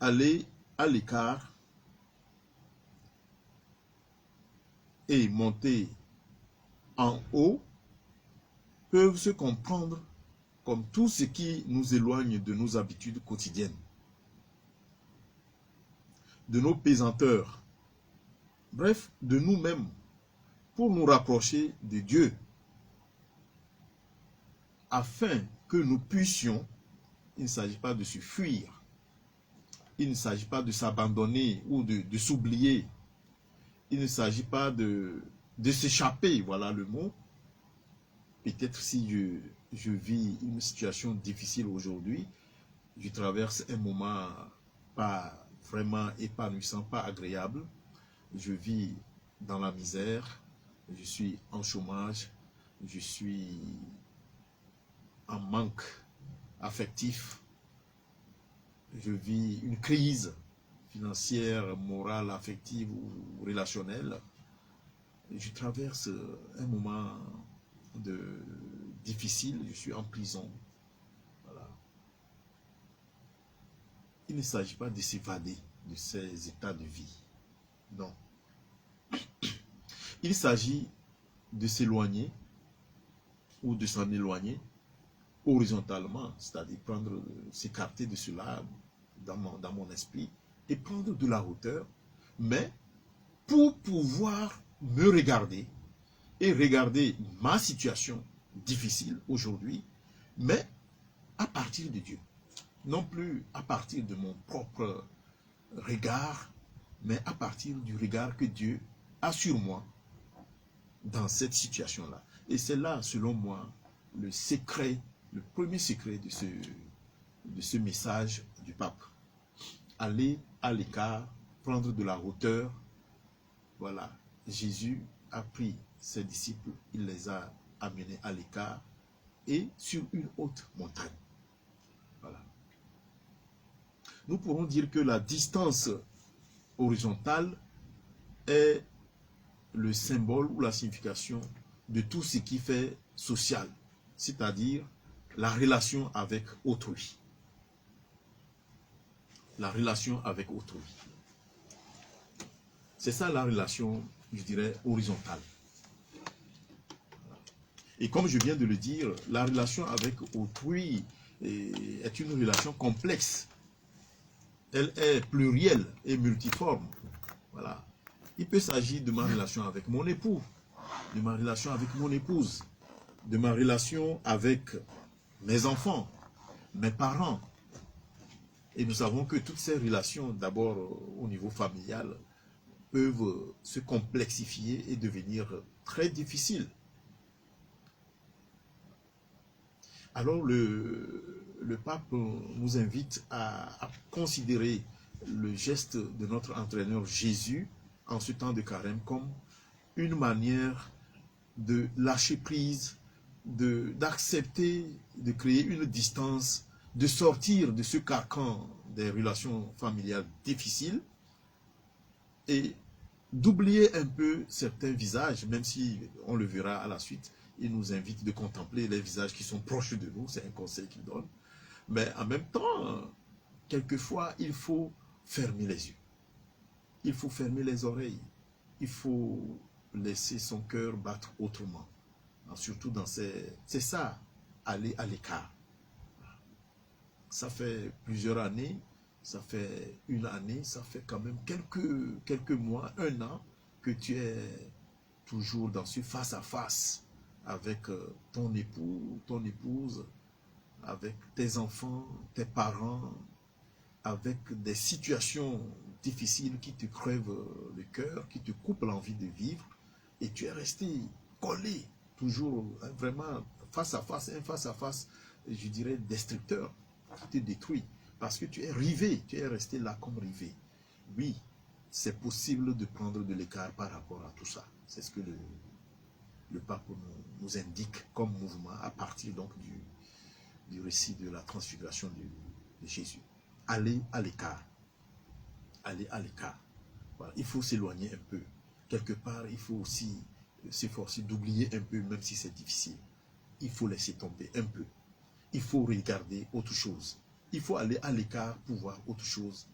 aller à l'écart et monter en haut peuvent se comprendre comme tout ce qui nous éloigne de nos habitudes quotidiennes, de nos pesanteurs, bref, de nous-mêmes, pour nous rapprocher de Dieu, afin que nous puissions, il ne s'agit pas de se fuir, il ne s'agit pas de s'abandonner ou de s'oublier, il ne s'agit pas de s'échapper, voilà le mot. Peut-être si je vis une situation difficile aujourd'hui, je traverse un moment pas vraiment épanouissant, pas agréable, je vis dans la misère, je suis en chômage, je suis en manque affectif, je vis une crise financière, morale, affective ou relationnelle, je traverse un moment difficile, je suis en prison. Voilà. Il ne s'agit pas de s'évader de ces états de vie. Non. Il s'agit de s'éloigner ou de s'en éloigner horizontalement, c'est-à-dire s'écarter de cela dans mon esprit et prendre de la hauteur, mais pour pouvoir me regarder et regarder ma situation difficile aujourd'hui, mais à partir de Dieu. Non plus à partir de mon propre regard, mais à partir du regard que Dieu a sur moi dans cette situation-là. Et c'est là, selon moi, le secret, le premier secret de ce message du pape. Aller à l'écart, prendre de la hauteur. Voilà, Jésus a pris ses disciples, il les a amenés à l'écart et sur une haute montagne. Voilà. Nous pourrons dire que la distance horizontale est le symbole ou la signification de tout ce qui fait social, c'est-à-dire la relation avec autrui. La relation avec autrui. C'est ça la relation, je dirais, horizontale. Et comme je viens de le dire, la relation avec autrui est une relation complexe. Elle est plurielle et multiforme. Voilà. Il peut s'agir de ma relation avec mon époux, de ma relation avec mon épouse, de ma relation avec mes enfants, mes parents. Et nous savons que toutes ces relations, d'abord au niveau familial, peuvent se complexifier et devenir très difficiles. Alors le pape nous invite à considérer le geste de notre entraîneur Jésus en ce temps de carême comme une manière de lâcher prise, d'accepter, de créer une distance, de sortir de ce carcan des relations familiales difficiles et d'oublier un peu certains visages, même si on le verra à la suite. Il nous invite de contempler les visages qui sont proches de nous, c'est un conseil qu'il donne. Mais en même temps, quelquefois, il faut fermer les yeux. Il faut fermer les oreilles. Il faut laisser son cœur battre autrement. Surtout dans c'est ça, aller à l'écart. Ça fait plusieurs années, ça fait une année, ça fait quand même quelques mois, un an, que tu es toujours dans ce face-à-face avec ton époux, ton épouse, avec tes enfants, tes parents, avec des situations difficiles qui te crèvent le cœur, qui te coupent l'envie de vivre, et tu es resté collé, toujours vraiment face à face, un face-à-face, je dirais, destructeur, qui te détruit, parce que tu es rivé, tu es resté là comme rivé. Oui, c'est possible de prendre de l'écart par rapport à tout ça. C'est ce que le pape nous indique comme mouvement à partir donc du récit de la transfiguration de Jésus. Allez à l'écart. Allez à l'écart. Voilà. Il faut s'éloigner un peu. Quelque part, il faut aussi s'efforcer d'oublier un peu, même si c'est difficile. Il faut laisser tomber un peu. Il faut regarder autre chose. Il faut aller à l'écart pour voir autre chose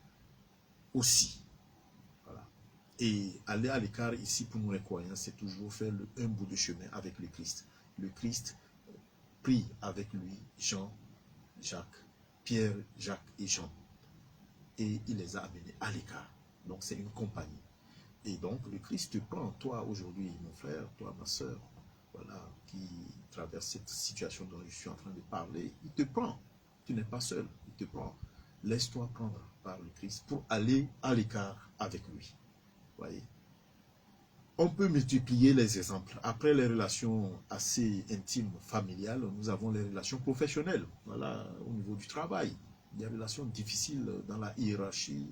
aussi. Voilà. Et aller à l'écart ici pour nous les croyants, c'est toujours faire un bout de chemin avec le Christ. Le Christ prie avec lui Jean, Jacques, Pierre, Jacques et Jean. Et il les a amenés à l'écart. Donc c'est une compagnie. Et donc le Christ te prend, toi aujourd'hui, mon frère, toi ma soeur, voilà, qui traverse cette situation dont je suis en train de parler, il te prend. Tu n'es pas seul, il te prend. Laisse-toi prendre par le Christ pour aller à l'écart avec lui. Voyez. On peut multiplier les exemples. Après les relations assez intimes, familiales, nous avons les relations professionnelles. Voilà, au niveau du travail. Des relations difficiles dans la hiérarchie,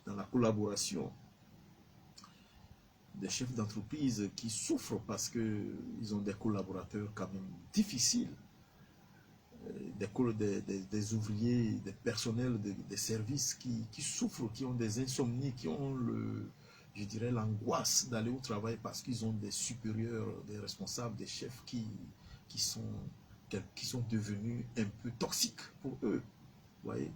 dans la collaboration. Des chefs d'entreprise qui souffrent parce qu'ils ont des collaborateurs quand même difficiles. Des ouvriers, des personnels, des services qui souffrent, qui ont des insomnies, qui ont je dirais l'angoisse d'aller au travail parce qu'ils ont des supérieurs, des responsables, des chefs qui sont devenus un peu toxiques pour eux. Voyez.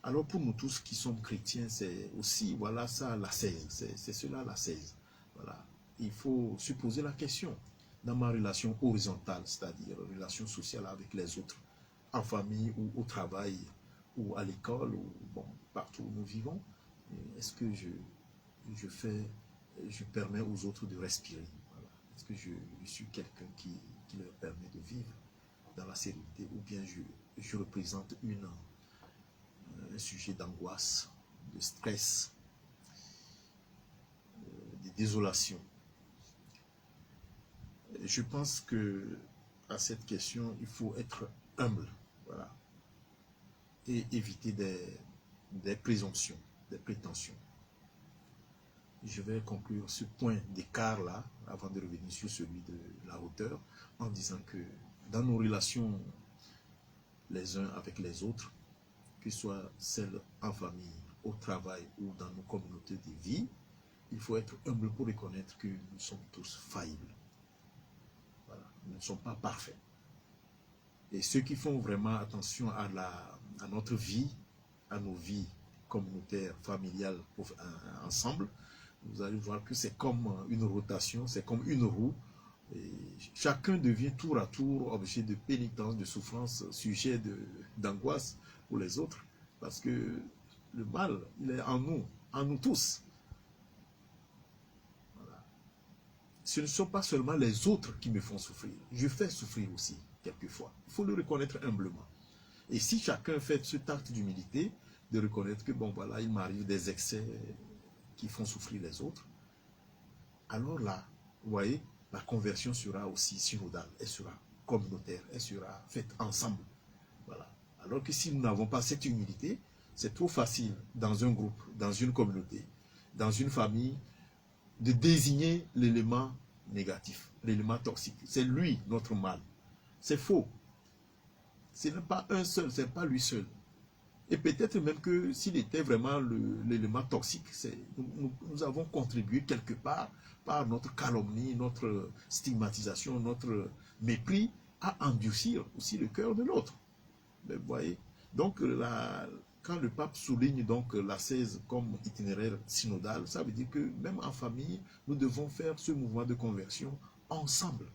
Alors pour nous tous qui sommes chrétiens, c'est aussi, voilà ça, l'ascèse. C'est cela l'ascèse. Voilà. Il faut se poser la question dans ma relation horizontale, c'est-à-dire relation sociale avec les autres, en famille ou au travail ou à l'école ou bon, partout où nous vivons. Est-ce que je permets aux autres de respirer? Voilà. Est-ce que je suis quelqu'un qui leur permet de vivre dans la sérénité ou bien je représente un sujet d'angoisse, de stress, de désolation? Je pense que à cette question, il faut être humble, voilà, et éviter des présomptions, des prétentions. Je vais conclure ce point d'écart-là, avant de revenir sur celui de la hauteur, en disant que dans nos relations les uns avec les autres, que ce soit celles en famille, au travail ou dans nos communautés de vie, il faut être humble pour reconnaître que nous sommes tous faillibles. Voilà. Nous ne sommes pas parfaits. Et ceux qui font vraiment attention à notre vie, à nos vies communautaires, familiales, ensemble, vous allez voir que c'est comme une rotation, c'est comme une roue. Et chacun devient tour à tour objet de pénitence, de souffrance, sujet d'angoisse pour les autres. Parce que le mal, il est en nous tous. Voilà. Ce ne sont pas seulement les autres qui me font souffrir. Je fais souffrir aussi, quelquefois. Il faut le reconnaître humblement. Et si chacun fait cet acte d'humilité, de reconnaître que, bon, voilà, il m'arrive des excès qui font souffrir les autres, alors là, vous voyez, la conversion sera aussi synodale, elle sera communautaire, elle sera faite ensemble. Voilà. Alors que si nous n'avons pas cette humilité, c'est trop facile dans un groupe, dans une communauté, dans une famille, de désigner l'élément négatif, l'élément toxique. C'est lui notre mal. C'est faux. Ce n'est pas un seul, ce n'est pas lui seul. Et peut-être même que s'il était vraiment l'élément toxique, nous avons contribué quelque part par notre calomnie, notre stigmatisation, notre mépris à endurcir aussi le cœur de l'autre. Vous voyez. Donc quand le pape souligne donc l'ascèse comme itinéraire synodal, ça veut dire que même en famille, nous devons faire ce mouvement de conversion ensemble.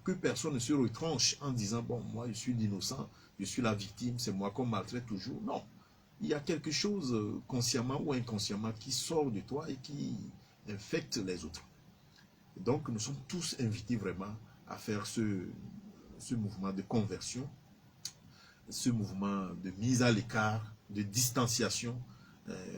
Que personne ne se retranche en disant, bon, moi je suis l'innocent, je suis la victime, c'est moi qu'on maltraite toujours. Non, il y a quelque chose consciemment ou inconsciemment qui sort de toi et qui infecte les autres. Donc nous sommes tous invités vraiment à faire ce mouvement de conversion, ce mouvement de mise à l'écart, de distanciation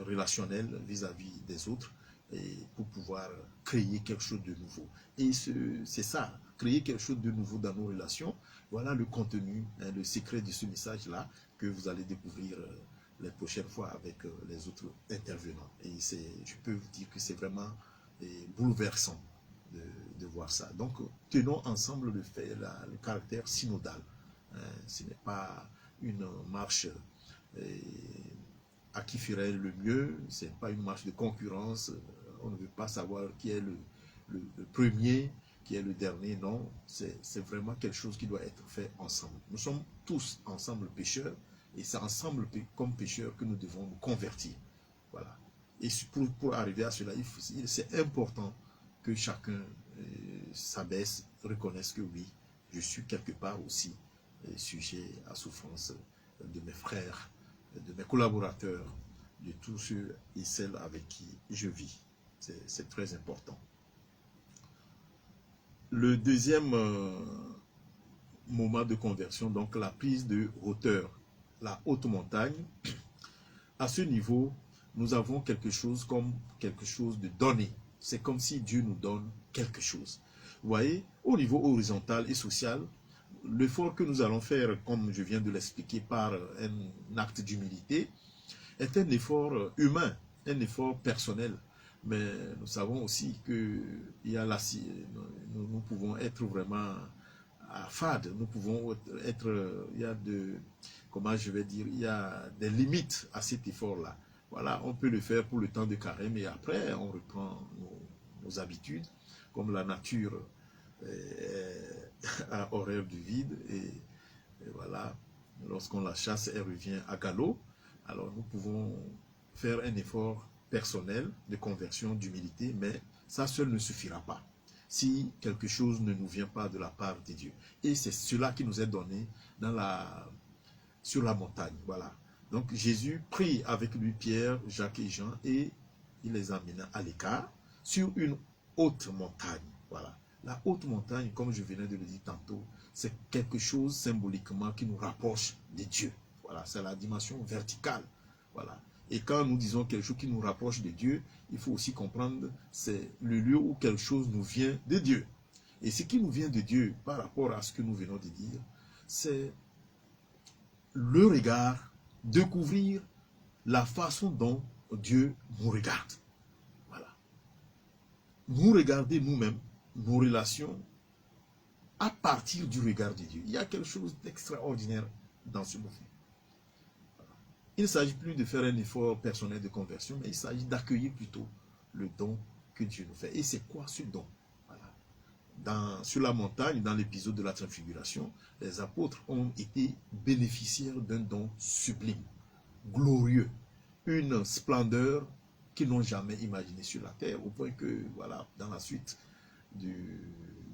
relationnelle vis-à-vis des autres, et pour pouvoir créer quelque chose de nouveau. Et c'est ça, créer quelque chose de nouveau dans nos relations. Voilà le contenu, le secret de ce message-là que vous allez découvrir les prochaines fois avec les autres intervenants. Et je peux vous dire que c'est vraiment bouleversant. de voir ça. Donc, tenons ensemble le caractère synodal. Ce n'est pas une marche à qui ferait le mieux, ce n'est pas une marche de concurrence, on ne veut pas savoir qui est le premier, qui est le dernier, non, c'est vraiment quelque chose qui doit être fait ensemble. Nous sommes tous ensemble pécheurs, et c'est ensemble comme pécheurs que nous devons nous convertir. Voilà. Et pour arriver à cela, c'est important que chacun s'abaisse, reconnaisse que oui, je suis quelque part aussi sujet à souffrance de mes frères, de mes collaborateurs, de tous ceux et celles avec qui je vis. C'est très important. Le deuxième moment de conversion, donc la prise de hauteur, la haute montagne. À ce niveau, nous avons quelque chose de donné. C'est comme si Dieu nous donne quelque chose. Vous voyez, au niveau horizontal et social, l'effort que nous allons faire, comme je viens de l'expliquer par un acte d'humilité, est un effort humain, un effort personnel. Mais nous savons aussi que nous pouvons être vraiment à fade, nous pouvons être, il y a il y a des limites à cet effort-là. Voilà, on peut le faire pour le temps de carême et après on reprend nos habitudes, comme la nature a horreur du vide et voilà, lorsqu'on la chasse, elle revient à galop. Alors nous pouvons faire un effort personnel de conversion, d'humilité, mais ça seul ne suffira pas si quelque chose ne nous vient pas de la part de Dieu. Et c'est cela qui nous est donné sur la montagne. Voilà. Donc Jésus prit avec lui Pierre, Jacques et Jean et il les amena à l'écart sur une haute montagne. Voilà. La haute montagne, comme je venais de le dire tantôt, c'est quelque chose symboliquement qui nous rapproche de Dieu. Voilà, c'est la dimension verticale. Voilà. Et quand nous disons quelque chose qui nous rapproche de Dieu, il faut aussi comprendre c'est le lieu où quelque chose nous vient de Dieu. Et ce qui nous vient de Dieu par rapport à ce que nous venons de dire, c'est le regard, découvrir la façon dont Dieu nous regarde. Voilà. Nous regarder nous-mêmes, nos relations, à partir du regard de Dieu. Il y a quelque chose d'extraordinaire dans ce mouvement. Il ne s'agit plus de faire un effort personnel de conversion, mais il s'agit d'accueillir plutôt le don que Dieu nous fait. Et c'est quoi ce don? Voilà. Sur la montagne, dans l'épisode de la transfiguration, les apôtres ont été bénéficiaires d'un don sublime, glorieux, une splendeur qu'ils n'ont jamais imaginée sur la terre, au point que, voilà, dans la suite de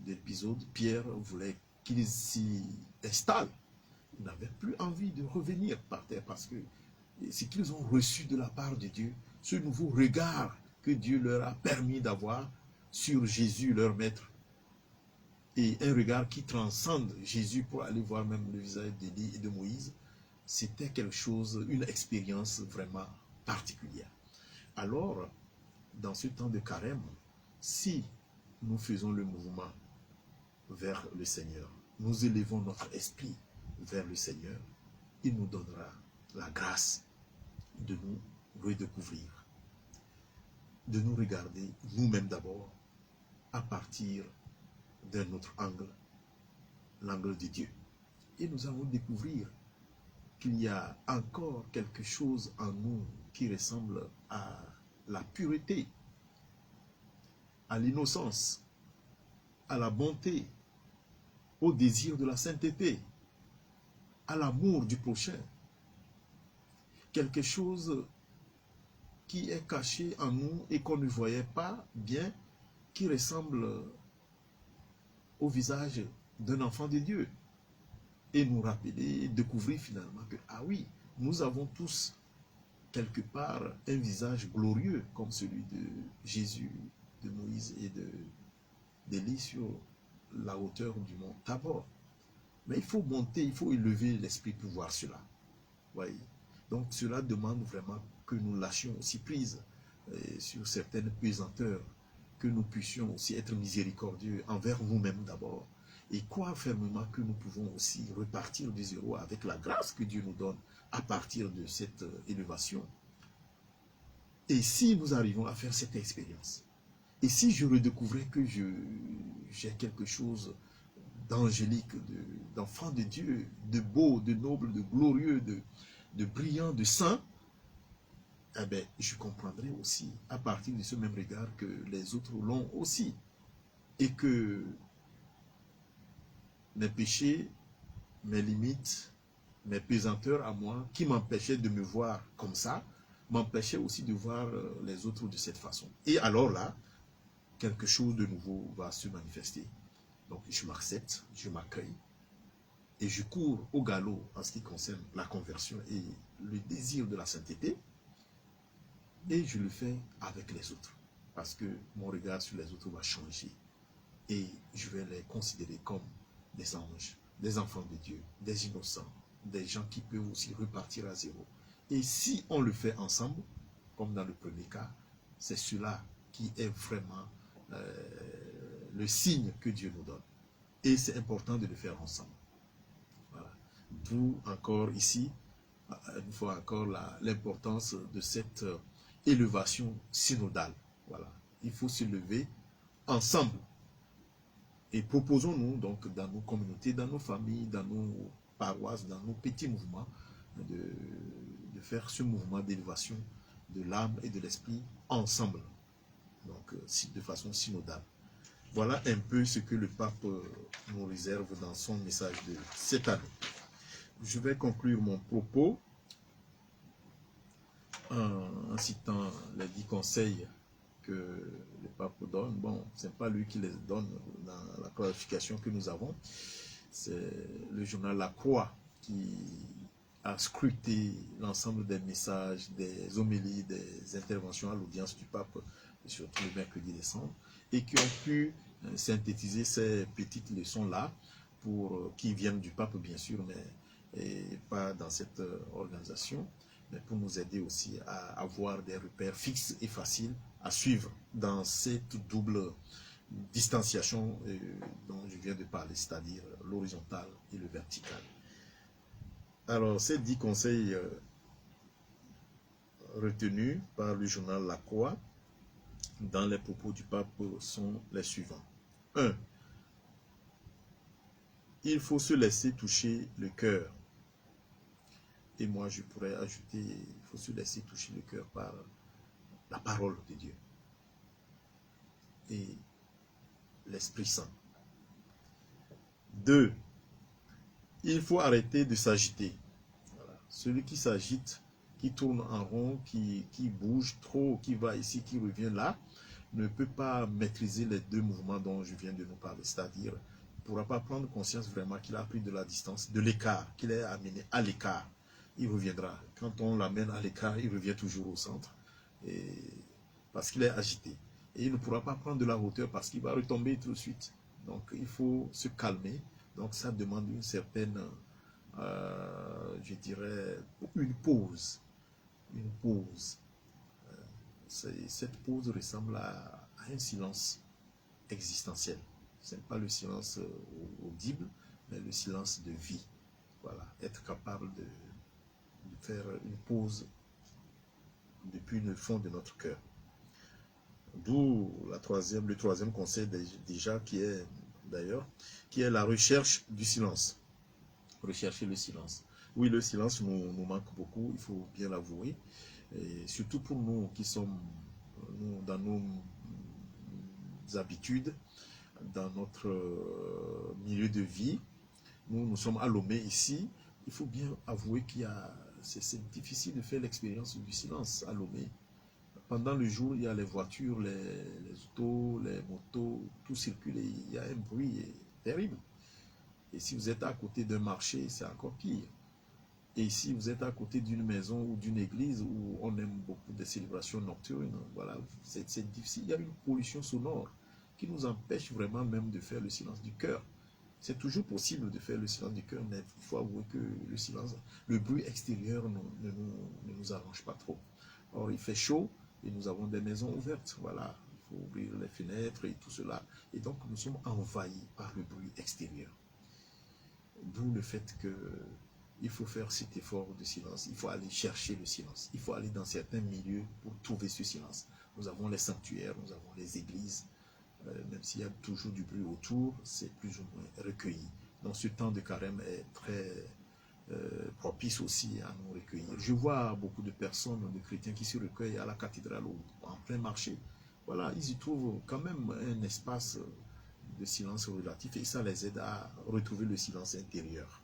l'épisode, Pierre voulait qu'ils s'y installent. Ils n'avaient plus envie de revenir par terre parce que ce qu'ils ont reçu de la part de Dieu, ce nouveau regard que Dieu leur a permis d'avoir sur Jésus, leur maître, et un regard qui transcende Jésus pour aller voir même le visage d'Élie et de Moïse, c'était quelque chose, une expérience vraiment particulière. Alors, dans ce temps de carême, si nous faisons le mouvement vers le Seigneur, nous élevons notre esprit vers le Seigneur, il nous donnera la grâce de nous redécouvrir, de nous regarder nous-mêmes d'abord à partir d'un autre angle, l'angle de Dieu. Et nous allons découvrir qu'il y a encore quelque chose en nous qui ressemble à la pureté, à l'innocence, à la bonté, au désir de la sainteté, à l'amour du prochain. Quelque chose qui est caché en nous et qu'on ne voyait pas bien, qui ressemble au visage d'un enfant de Dieu. Et nous rappeler, découvrir finalement que, ah oui, nous avons tous quelque part un visage glorieux comme celui de Jésus, de Moïse et d'Élie sur la hauteur du mont Tabor. Mais il faut monter, il faut élever l'esprit pour voir cela. Voyez. Donc cela demande vraiment que nous lâchions aussi prise sur certaines pesanteurs, que nous puissions aussi être miséricordieux envers nous-mêmes d'abord, et croire fermement que nous pouvons aussi repartir de zéro avec la grâce que Dieu nous donne à partir de cette élévation. Et si nous arrivons à faire cette expérience, Et si je redécouvrais que j'ai quelque chose d'angélique, d'enfant de Dieu, de beau, de noble, de glorieux, de brillant, de saint, eh bien, je comprendrai aussi, à partir de ce même regard, que les autres l'ont aussi. Et que mes péchés, mes limites, mes pesanteurs à moi, qui m'empêchaient de me voir comme ça, m'empêchaient aussi de voir les autres de cette façon. Et alors là, quelque chose de nouveau va se manifester. Donc je m'accepte, je m'accueille, et je cours au galop en ce qui concerne la conversion et le désir de la sainteté, et je le fais avec les autres, parce que mon regard sur les autres va changer, et je vais les considérer comme des anges, des enfants de Dieu, des innocents, des gens qui peuvent aussi repartir à zéro. Et si on le fait ensemble, comme dans le premier cas, c'est cela qui est vraiment le signe que Dieu nous donne. Et c'est important de le faire ensemble. Voilà. D'où encore ici, une fois encore, l'importance de cette élévation synodale. Voilà. Il faut se lever ensemble. Et proposons-nous donc dans nos communautés, dans nos familles, dans nos paroisses, dans nos petits mouvements, de faire ce mouvement d'élévation de l'âme et de l'esprit ensemble. Donc de façon synodale. Voilà un peu ce que le pape nous réserve dans son message de cette année. Je vais conclure mon propos en citant les 10 conseils que le pape donne. Bon, ce n'est pas lui qui les donne dans la clarification que nous avons. C'est le journal La Croix qui a scruté l'ensemble des messages, des homélies, des interventions à l'audience du pape, surtout le mercredi décembre, et qui ont pu synthétiser ces petites leçons-là, qui viennent du pape bien sûr, mais pas dans cette organisation, mais pour nous aider aussi à avoir des repères fixes et faciles à suivre dans cette double distanciation dont je viens de parler, c'est-à-dire l'horizontale et le vertical. Alors, ces 10 conseils retenus par le journal La Croix dans les propos du pape sont les suivants. 1. Il faut se laisser toucher le cœur. Et moi, je pourrais ajouter, il faut se laisser toucher le cœur par la parole de Dieu et l'Esprit Saint. 2. Il faut arrêter de s'agiter. Voilà. Celui qui s'agite, qui tourne en rond, qui bouge trop, qui va ici, qui revient là, ne peut pas maîtriser les deux mouvements dont je viens de nous parler. C'est-à-dire, il ne pourra pas prendre conscience vraiment qu'il a pris de la distance, de l'écart, qu'il est amené à l'écart. Il reviendra. Quand on l'amène à l'écart, il revient toujours au centre, parce qu'il est agité. Et il ne pourra pas prendre de la hauteur parce qu'il va retomber tout de suite. Donc, il faut se calmer. Donc, ça demande une certaine, je dirais, une pause. Une pause. Cette pause ressemble à un silence existentiel. Ce n'est pas le silence audible, mais le silence de vie. Voilà, être capable de faire une pause depuis le fond de notre cœur. D'où le troisième conseil déjà qui est la recherche du silence. Rechercher le silence. Oui, le silence nous manque beaucoup, il faut bien l'avouer. Et surtout pour nous qui sommes dans nos habitudes, dans notre milieu de vie, nous sommes à Lomé ici. Il faut bien avouer c'est difficile de faire l'expérience du silence à Lomé. Pendant le jour, il y a les voitures, les autos, les motos, tout circule et il y a un bruit terrible. Et si vous êtes à côté d'un marché, c'est encore pire. Et si vous êtes à côté d'une maison ou d'une église où on aime beaucoup des célébrations nocturnes, voilà, c'est difficile. Il y a une pollution sonore qui nous empêche vraiment même de faire le silence du cœur. C'est toujours possible de faire le silence du cœur, mais il faut avouer que le bruit extérieur ne nous arrange pas trop. Or, il fait chaud et nous avons des maisons ouvertes. Voilà, il faut ouvrir les fenêtres et tout cela. Et donc, nous sommes envahis par le bruit extérieur. D'où le fait que il faut faire cet effort de silence. Il faut aller chercher le silence. Il faut aller dans certains milieux pour trouver ce silence. Nous avons les sanctuaires, nous avons les églises. Même s'il y a toujours du bruit autour, c'est plus ou moins recueilli. Donc ce temps de carême est très propice aussi à nous recueillir. Je vois beaucoup de personnes, de chrétiens qui se recueillent à la cathédrale ou en plein marché. Voilà, ils y trouvent quand même un espace de silence relatif et ça les aide à retrouver le silence intérieur.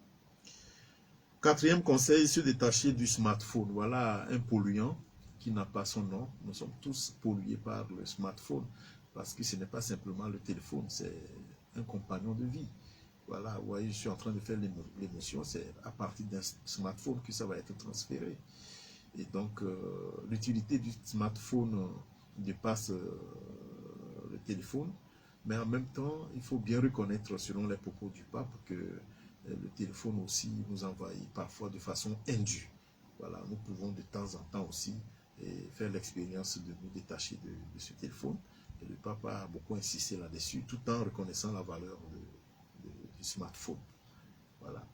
Quatrième conseil, se détacher du smartphone. Voilà un polluant qui n'a pas son nom. Nous sommes tous pollués par le smartphone parce que ce n'est pas simplement le téléphone, c'est un compagnon de vie. Voilà, vous voyez, je suis en train de faire l'émotion, c'est à partir d'un smartphone que ça va être transféré. Et donc, l'utilité du smartphone dépasse le téléphone, mais en même temps, il faut bien reconnaître, selon les propos du pape, que le téléphone aussi nous envahit parfois de façon indue. Voilà, nous pouvons de temps en temps aussi faire l'expérience de nous détacher de ce téléphone. Et le pape a beaucoup insisté là-dessus, tout en reconnaissant la valeur du smartphone. Voilà.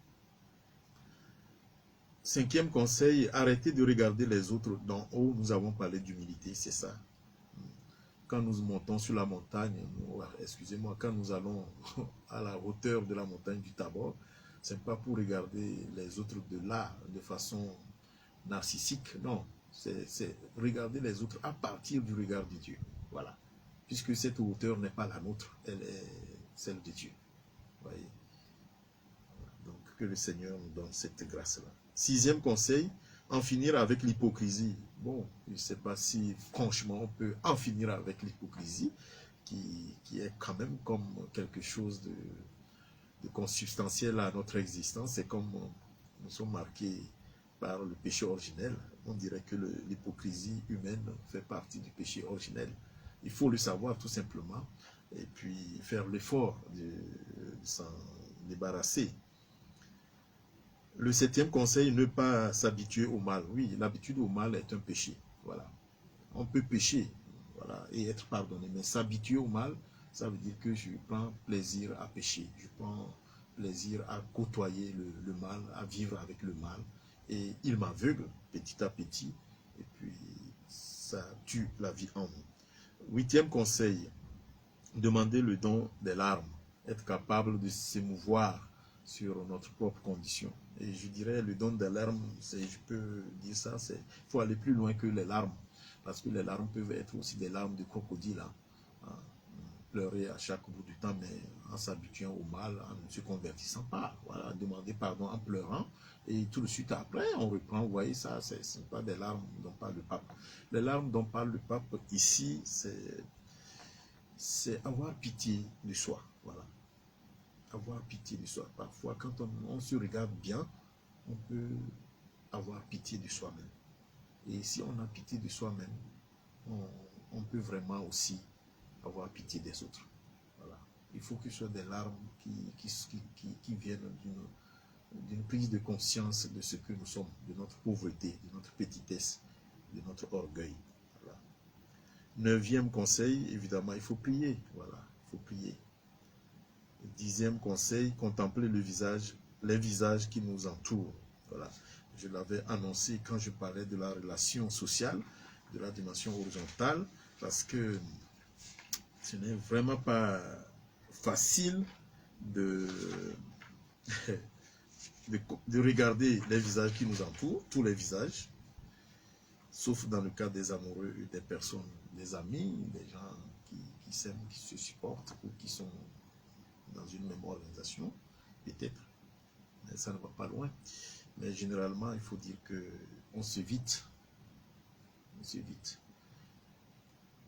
Cinquième conseil, arrêtez de regarder les autres d'en haut. Nous avons parlé d'humilité, c'est ça. Quand nous montons sur la montagne, excusez-moi, quand nous allons à la hauteur de la montagne du Tabor, ce n'est pas pour regarder les autres de là de façon narcissique, non. C'est regarder les autres à partir du regard de Dieu. Voilà. Puisque cette hauteur n'est pas la nôtre, elle est celle de Dieu. Voyez. Donc, que le Seigneur nous donne cette grâce-là. Sixième conseil, en finir avec l'hypocrisie. Bon, je ne sais pas si franchement on peut en finir avec l'hypocrisie, qui est quand même comme quelque chose de consubstantiel à notre existence. C'est comme nous sommes marqués par le péché originel. On dirait que l'hypocrisie humaine fait partie du péché originel. Il faut le savoir tout simplement et puis faire l'effort de s'en débarrasser. Le septième conseil, ne pas s'habituer au mal. Oui, l'habitude au mal est un péché. Voilà. On peut pécher, voilà, et être pardonné, mais s'habituer au mal, ça veut dire que je prends plaisir à pécher. Je prends plaisir à côtoyer le mal, à vivre avec le mal. Et il m'aveugle petit à petit. Et puis, ça tue la vie en nous. Huitième conseil, demander le don des larmes. Être capable de s'émouvoir sur notre propre condition. Et je dirais, le don des larmes, je peux dire ça, il faut aller plus loin que les larmes. Parce que les larmes peuvent être aussi des larmes de crocodile. Hein. Pleurer à chaque bout du temps, mais en s'habituant au mal, en ne se convertissant pas. Voilà, demander pardon en pleurant. Et tout de suite après, on reprend. Vous voyez, ça, ce n'est pas des larmes dont parle le pape. Les larmes dont parle le pape ici, c'est avoir pitié de soi. Voilà. Avoir pitié de soi. Parfois, quand on se regarde bien, on peut avoir pitié de soi-même. Et si on a pitié de soi-même, on peut vraiment aussi avoir pitié des autres. Voilà. Il faut que ce soit des larmes qui viennent d'une prise de conscience de ce que nous sommes, de notre pauvreté, de notre petitesse, de notre orgueil. Voilà. Neuvième conseil, évidemment, il faut prier. Voilà, il faut prier. Dixième conseil, contempler les visages qui nous entourent. Voilà. Je l'avais annoncé quand je parlais de la relation sociale, de la dimension horizontale, parce que ce n'est vraiment pas facile de regarder les visages qui nous entourent, tous les visages, sauf dans le cas des amoureux, des personnes, des amis, des gens qui s'aiment, qui se supportent ou qui sont dans une même organisation, peut-être, mais ça ne va pas loin. Mais généralement, il faut dire qu'on s'évite. On s'évite.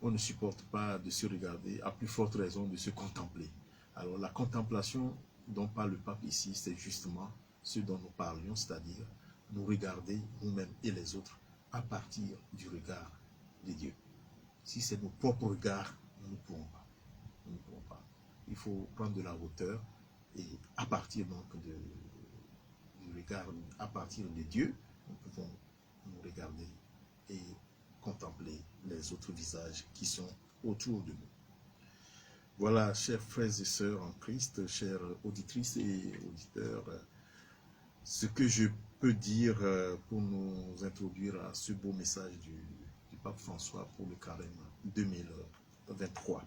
On ne supporte pas de se regarder, à plus forte raison de se contempler. Alors la contemplation dont parle le pape ici, c'est justement ce dont nous parlions, c'est-à-dire nous regarder nous-mêmes et les autres à partir du regard de Dieu. Si c'est nos propres regards, nous ne pouvons pas. Nous ne pouvons pas. Il faut prendre de la hauteur et à partir donc du regard, à partir de Dieu, nous pouvons nous regarder et contempler les autres visages qui sont autour de nous. Voilà, chers frères et sœurs en Christ, chères auditrices et auditeurs, Ce que je peux dire pour nous introduire à ce beau message du pape François pour le carême 2023.